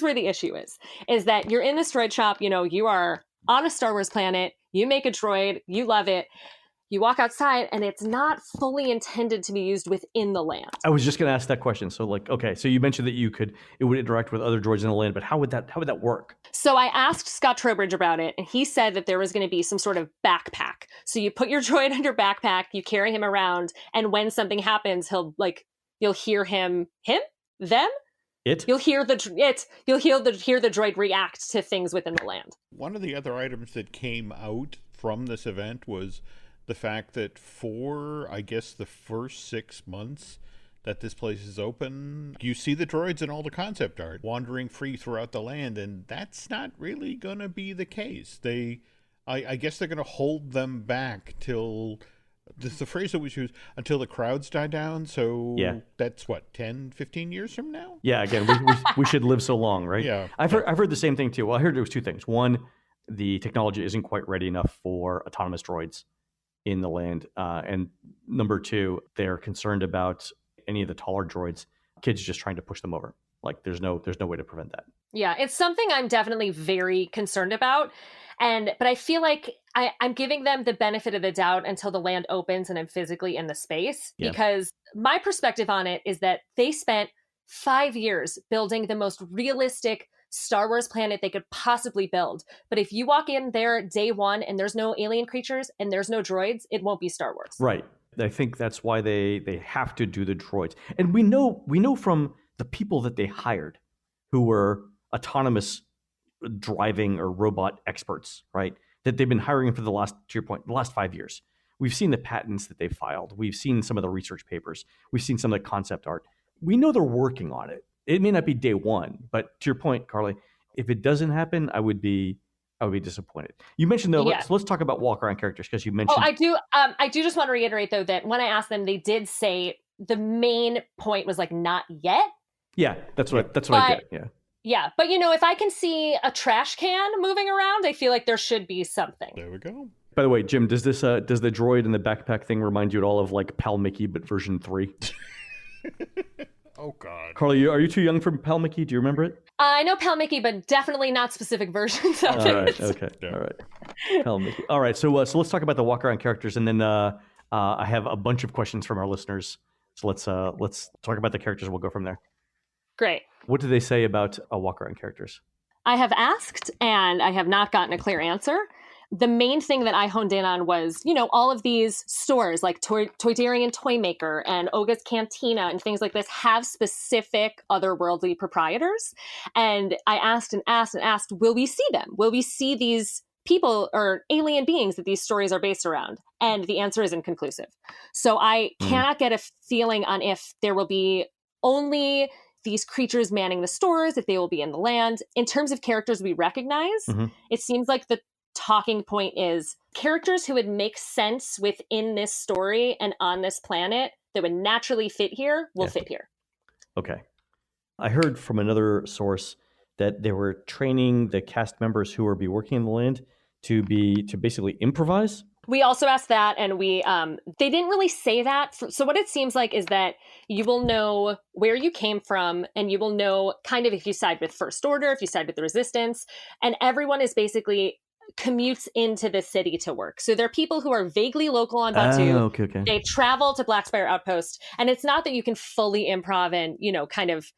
where the issue is that you're in this droid shop, you are on a Star Wars planet, you make a droid, you love it. You walk outside and it's not fully intended to be used within the land. I was just going to ask that question. So so you mentioned that it would interact with other droids in the land, but how would that work? So I asked Scott Trowbridge about it, and he said that there was going to be some sort of backpack. So you put your droid on your backpack, you carry him around, and when something happens, you'll hear them? You'll hear the droid react to things within the land. One of the other items that came out from this event was the fact that for, I guess, the first 6 months that this place is open, you see the droids and all the concept art wandering free throughout the land, and that's not really going to be the case. I guess they're going to hold them back till, this is the phrase that we use, until the crowds die down. So yeah. That's what, 10, 15 years from now? Yeah, again, we should live so long, right? Yeah. I've heard the same thing too. Well, I heard there was two things. One, the technology isn't quite ready enough for autonomous droids in the land. And number two, they're concerned about any of the taller droids, kids just trying to push them over. Like there's no way to prevent that. Yeah, it's something I'm definitely very concerned about. But I feel like I'm giving them the benefit of the doubt until the land opens and I'm physically in the space. Yeah. Because my perspective on it is that they spent 5 years building the most realistic Star Wars planet they could possibly build. But if you walk in there day one and there's no alien creatures and there's no droids, it won't be Star Wars. Right. I think that's why they have to do the droids. And we know from the people that they hired who were autonomous driving or robot experts, right? That they've been hiring for the last 5 years. We've seen the patents that they filed. We've seen some of the research papers. We've seen some of the concept art. We know they're working on it. It may not be day one, but to your point, Carlye, if it doesn't happen, I would be disappointed. You mentioned though, yeah. let's talk about walk-around characters because you mentioned. Oh, I do. I do just want to reiterate though that when I asked them, they did say the main point was like not yet. Yeah, that's what I get. Yeah. Yeah, but if I can see a trash can moving around, I feel like there should be something. There we go. By the way, Jim, does the droid in the backpack thing remind you at all of like Pal Mickey but version 3? Oh, God. Carlye, are you too young for Pal Mickey? Do you remember it? I know Pal Mickey, but definitely not specific versions of it. All right, okay. Yeah. All right. Pal Mickey. All right, so let's talk about the walk-around characters, and then I have a bunch of questions from our listeners. So let's talk about the characters. We'll go from there. Great. What do they say about walk-around characters? I have asked, and I have not gotten a clear answer. The main thing that I honed in on was, all of these stores like Toydarian Toy Maker and Oga's Cantina and things like this have specific otherworldly proprietors. And I asked and asked and asked, will we see them? Will we see these people or alien beings that these stories are based around? And the answer is inconclusive. So I cannot get a feeling on if there will be only these creatures manning the stores, if they will be in the land. In terms of characters we recognize, it seems like the talking point is characters who would make sense within this story and on this planet that would naturally fit here will fit here. Okay. I heard from another source that they were training the cast members who will be working in the land to basically improvise. We also asked that, and they didn't really say that. So what it seems like is that you will know where you came from, and you will know kind of if you side with First Order, if you side with the Resistance, and everyone is basically commutes into the city to work. So there are people who are vaguely local on Batuu. Okay. They travel to Black Spire Outpost, and it's not that you can fully improv and, kind of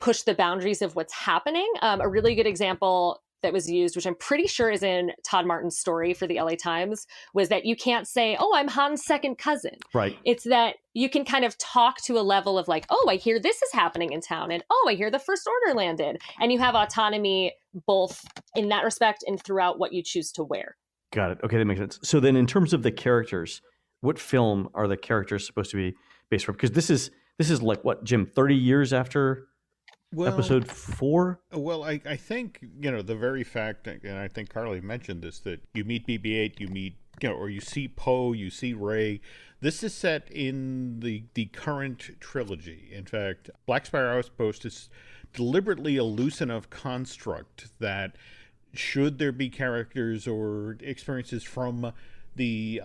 push the boundaries of what's happening. A really good example that was used, which I'm pretty sure is in Todd Martin's story for the LA Times, was that you can't say, oh, I'm Han's second cousin. Right. It's that you can kind of talk to a level of like, oh, I hear this is happening in town, and oh, I hear the First Order landed. And you have autonomy both in that respect and throughout what you choose to wear. Got it. Okay, that makes sense. So then in terms of the characters, what film are the characters supposed to be based from? Because this is like what, Jim, 30 years after episode 4? Well, I think, the very fact, and I think Carlye mentioned this, that you meet BB-8, you meet, or you see Poe, you see Rey. This is set in the current trilogy. In fact, Black Spire Outpost is deliberately a loose enough construct that should there be characters or experiences from the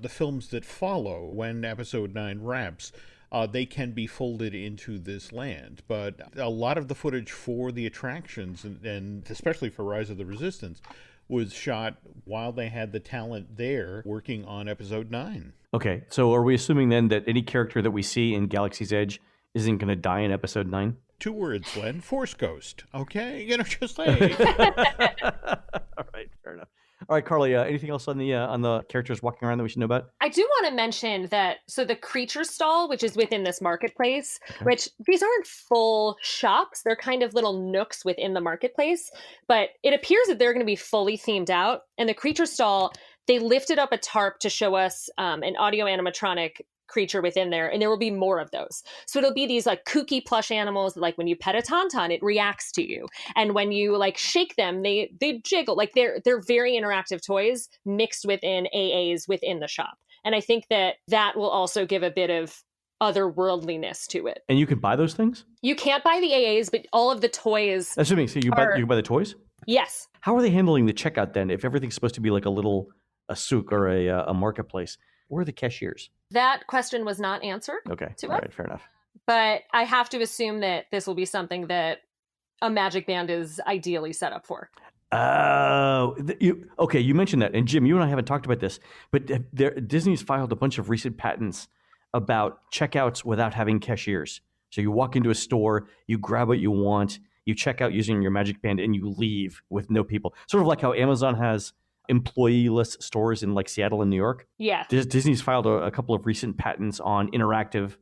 films that follow when episode 9 wraps, they can be folded into this land. But a lot of the footage for the attractions, and especially for Rise of the Resistance, was shot while they had the talent there working on episode 9. Okay, so are we assuming then that any character that we see in Galaxy's Edge isn't going to die in episode 9? 2 words, Len. Force Ghost. Okay? Just like... All right, fair enough. All right, Carlye, anything else on the characters walking around that we should know about? I do want to mention that, so the creature stall, which is within this marketplace, which these aren't full shops, they're kind of little nooks within the marketplace, but it appears that they're going to be fully themed out. And the creature stall, they lifted up a tarp to show us an audio animatronic creature within there, and there will be more of those. So it'll be these like kooky plush animals that, like, when you pet a tauntaun, it reacts to you, and when you like shake them, they jiggle. Like they're very interactive toys mixed within AAs within the shop. And I think that will also give a bit of otherworldliness to it. And you can buy those things? You can't buy the AAs, but all of the toys. That's what I mean. So you can buy the toys? Yes. How are they handling the checkout then? If everything's supposed to be like a souk or a marketplace, where are the cashiers? That question was not answered. Okay. All right. Fair enough. But I have to assume that this will be something that a magic band is ideally set up for. Oh, you mentioned that. And Jim, you and I haven't talked about this, but Disney's filed a bunch of recent patents about checkouts without having cashiers. So you walk into a store, you grab what you want, you check out using your magic band, and you leave with no people. Sort of like how Amazon has employee-less stores in like Seattle and New York. Yeah. Disney's filed a couple of recent patents on interactive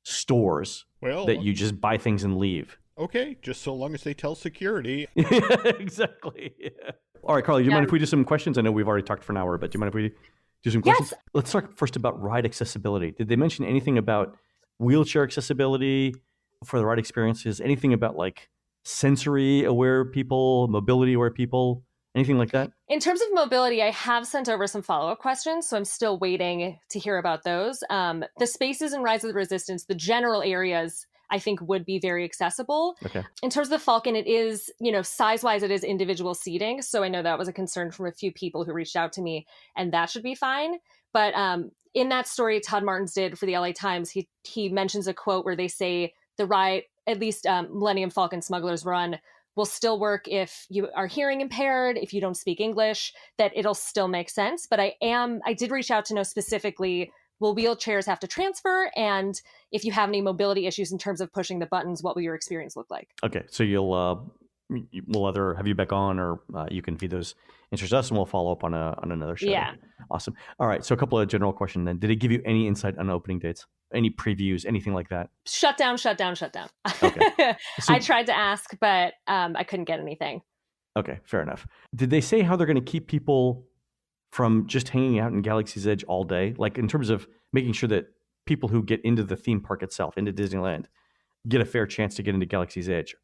stores that you just buy things and leave. Okay, just so long as they tell security. Exactly. Yeah. All right, Carlye, do you mind if we do some questions? I know we've already talked for an hour, but do you mind if we do some questions? Yes. Let's talk first about ride accessibility. Did they mention anything about wheelchair accessibility for the ride experiences? Anything about like sensory aware people, mobility aware people? Anything like that? In terms of mobility, I have sent over some follow-up questions, so I'm still waiting to hear about those. The spaces in Rise of the Resistance, the general areas, I think would be very accessible. Okay. In terms of the Falcon, it is, size-wise, it is individual seating. So I know that was a concern from a few people who reached out to me, and that should be fine. But in that story Todd Martins did for the LA Times, he mentions a quote where they say the ride, at least Millennium Falcon Smuggler's Run, will still work if you are hearing impaired, if you don't speak English, that it'll still make sense. But I did reach out to know specifically, will wheelchairs have to transfer? And if you have any mobility issues in terms of pushing the buttons, what will your experience look like? Okay, so we'll either have you back on, or you can feed those answers to us, and we'll follow up on another show. Yeah. Awesome. All right, so a couple of general questions then. Did it give you any insight on opening dates? Any previews, anything like that? Shut down. Okay. I tried to ask, but I couldn't get anything. Okay, fair enough. Did they say how they're going to keep people from just hanging out in Galaxy's Edge all day? Like in terms of making sure that people who get into the theme park itself, into Disneyland, get a fair chance to get into Galaxy's Edge.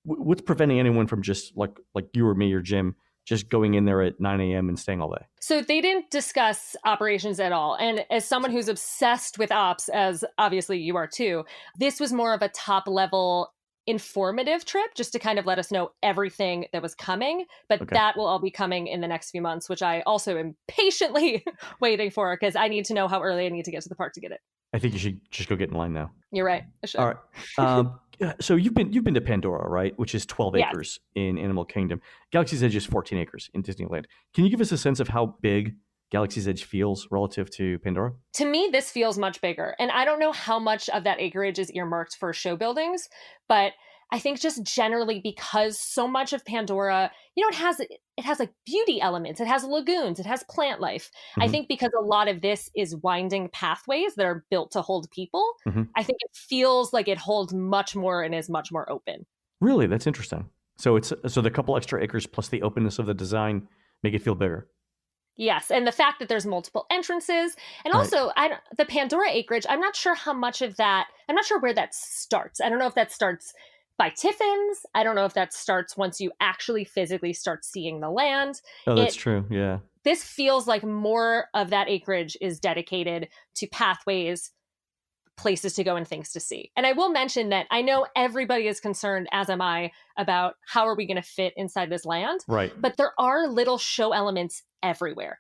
What's preventing anyone from just like you or me or Jim just going in there at 9 a.m. and staying all day? So they didn't discuss operations at all. And as someone who's obsessed with ops, as obviously you are too, this was more of a top level informative trip just to kind of let us know everything that was coming. But that will all be coming in the next few months, which I also am patiently waiting for, because I need to know how early I need to get to the park to get it. I think you should just go get in line now. You're right. I should. All right. So you've been to Pandora, right? Which is 12 acres in Animal Kingdom. Galaxy's Edge is 14 acres in Disneyland. Can you give us a sense of how big Galaxy's Edge feels relative to Pandora? To me, this feels much bigger. And I don't know how much of that acreage is earmarked for show buildings, but I think just generally because so much of Pandora, it has like beauty elements, it has lagoons, it has plant life. I think because a lot of this is winding pathways that are built to hold people, I think it feels like it holds much more and is much more open. Really? That's interesting. So the couple extra acres plus the openness of the design make it feel bigger. Yes, and the fact that there's multiple entrances, and also the Pandora acreage, I'm not sure how much of that, I'm not sure where that starts. I don't know if that starts by Tiffin's. I don't know if that starts once you actually physically start seeing the land. Oh, that's true, yeah. This feels like more of that acreage is dedicated to pathways, places to go, and things to see. And I will mention that I know everybody is concerned, as am I, about how are we going to fit inside this land. Right. But there are little show elements everywhere.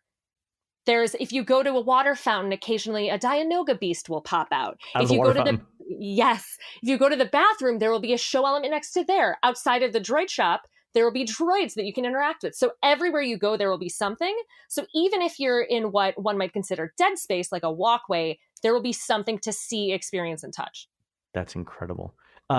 If you go to a water fountain, occasionally a Dianoga beast will pop out. If you go to if you go to the bathroom, there will be a show element next to there. Outside of the droid shop, there will be droids that you can interact with. So everywhere you go, there will be something. So even if you're in what one might consider dead space, like a walkway, there will be something to see, experience, and touch. That's incredible.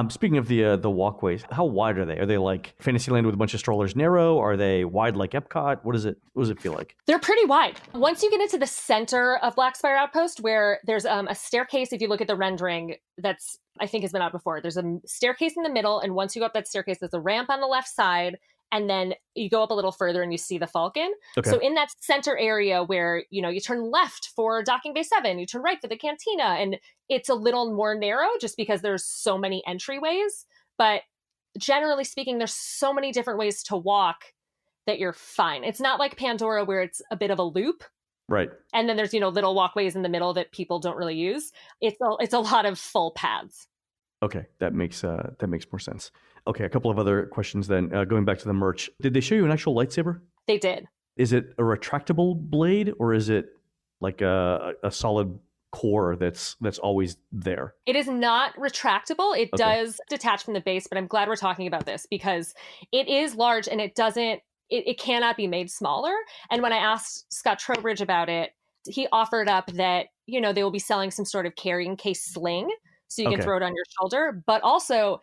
Speaking of the walkways, how wide are they? Are they like Fantasyland with a bunch of strollers narrow? Are they wide like Epcot? What does it feel like? They're pretty wide. Once you get into the center of Black Spire Outpost, where there's a staircase, if you look at the rendering, that's, I think, has been out before. There's a staircase in the middle, and once you go up that staircase, there's a ramp on the left side, and then you go up a little further and you see the Falcon. Okay. So in that center area where, you turn left for Docking Bay 7, you turn right for the Cantina, and it's a little more narrow just because there's so many entryways. But generally speaking, there's so many different ways to walk that you're fine. It's not like Pandora where it's a bit of a loop. Right. And then there's, little walkways in the middle that people don't really use. It's a lot of full paths. Okay, that makes more sense. Okay, a couple of other questions then. Going back to the merch, did they show you an actual lightsaber? They did. Is it a retractable blade, or is it like a solid core that's always there? It is not retractable. It does detach from the base, but I'm glad we're talking about this because it is large and it cannot be made smaller. And when I asked Scott Trowbridge about it, he offered up that, they will be selling some sort of carrying case sling so you can throw it on your shoulder. But also,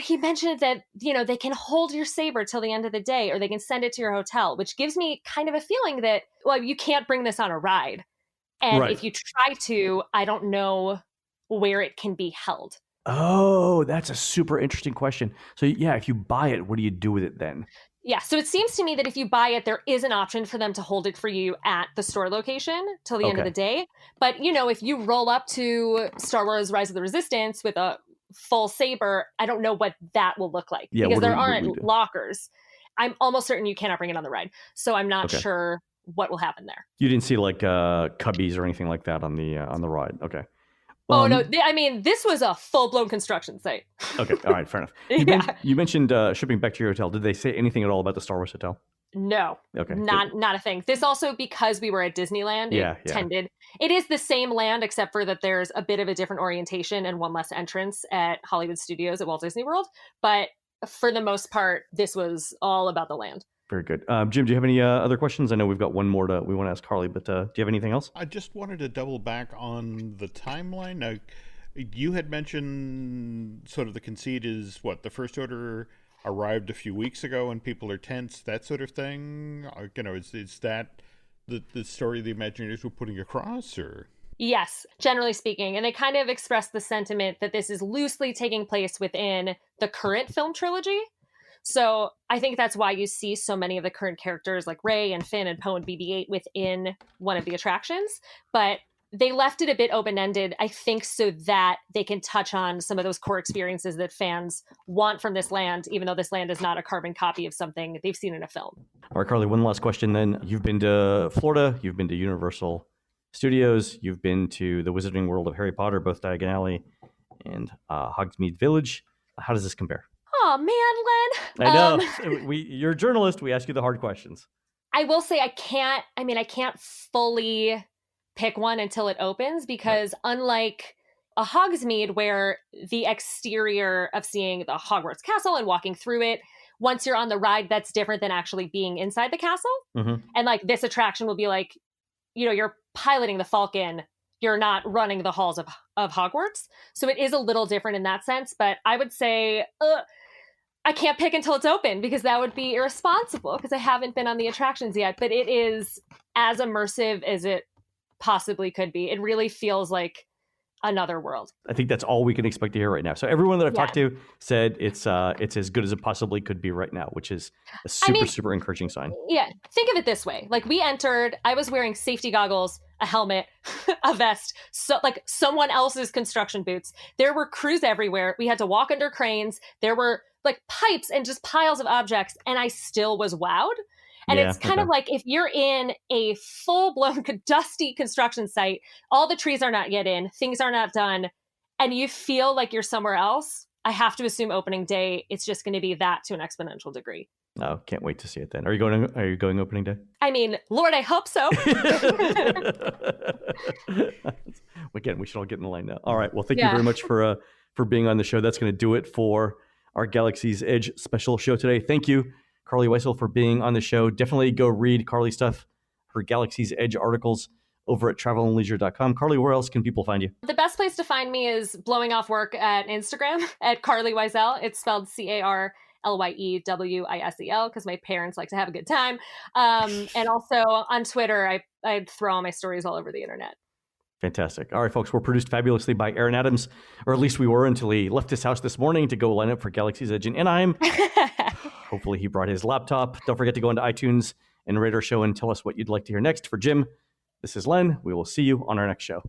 he mentioned that, they can hold your saber till the end of the day, or they can send it to your hotel, which gives me kind of a feeling that, well, you can't bring this on a ride. And if you try to, I don't know where it can be held. Oh, that's a super interesting question. So yeah, if you buy it, what do you do with it then? Yeah, so it seems to me that if you buy it, there is an option for them to hold it for you at the store location till the end of the day. But, if you roll up to Star Wars Rise of the Resistance with a full saber, I don't know what that will look like because there aren't lockers. I'm almost certain you cannot bring it on the ride. So I'm not sure what will happen there. You didn't see like cubbies or anything like that on the ride. Okay. No, I mean, this was a full-blown construction site. Okay, all right, fair enough. You mentioned shipping back to your hotel. Did they say anything at all about the Star Wars hotel? No, not a thing. This also, because we were at Disneyland, it is the same land, except for that there's a bit of a different orientation and one less entrance at Hollywood Studios at Walt Disney World. But for the most part, this was all about the land. Very good. Jim, do you have any other questions? I know we've got one more we want to ask Carlye, but do you have anything else? I just wanted to double back on the timeline. Now, you had mentioned sort of the conceit is the First Order arrived a few weeks ago and people are tense, that sort of thing. Is that the story the Imagineers were putting across, or? Yes, generally speaking. And they kind of expressed the sentiment that this is loosely taking place within the current film trilogy. So I think that's why you see so many of the current characters like Rey and Finn and Poe and BB-8 within one of the attractions. But they left it a bit open-ended, I think, so that they can touch on some of those core experiences that fans want from this land, even though this land is not a carbon copy of something they've seen in a film. All right, Carlye, one last question then. You've been to Florida, you've been to Universal Studios, you've been to the Wizarding World of Harry Potter, both Diagon Alley and Hogsmeade Village. How does this compare? Oh, man, Len. I know. You're a journalist. We ask you the hard questions. I will say I can't fully pick one until it opens because unlike a Hogsmeade where the exterior of seeing the Hogwarts castle and walking through it, once you're on the ride, that's different than actually being inside the castle. Mm-hmm. And like this attraction will be like, you're piloting the Falcon you're not running the halls of Hogwarts. So it is a little different in that sense. But I would say I can't pick until it's open because that would be irresponsible because I haven't been on the attractions yet. But it is as immersive as it possibly could be. It really feels like another world. I think that's all we can expect to hear right now. So everyone that I've talked to said it's as good as it possibly could be right now, which is a super encouraging sign. Yeah, think of it this way: like we entered, I was wearing safety goggles, a helmet, a vest, so like someone else's construction boots. There were crews everywhere. We had to walk under cranes. There were like pipes and just piles of objects, and I still was wowed. And it's kind of like if you're in a full-blown dusty construction site, all the trees are not yet in, things are not done, and you feel like you're somewhere else. I have to assume opening day, it's just going to be that to an exponential degree. Oh, can't wait to see it then. Are you going opening day? I mean, Lord, I hope so. Again, we should all get in the line now. All right. Well, thank you very much for being on the show. That's going to do it for our Galaxy's Edge special show today. Thank you, Carlye Wisel, for being on the show. Definitely go read Carlye's stuff, her Galaxy's Edge articles over at travelandleisure.com. Carlye, where else can people find you? The best place to find me is blowing off work at Instagram at Carlye Wisel. It's spelled CarlyeWisel because my parents like to have a good time. And also on Twitter, I throw all my stories all over the internet. Fantastic. All right, folks, we're produced fabulously by Aaron Adams, or at least we were until he left his house this morning to go line up for Galaxy's Edge in Anaheim. Hopefully he brought his laptop. Don't forget to go into iTunes and rate our show and tell us what you'd like to hear next. For Jim, this is Len. We will see you on our next show.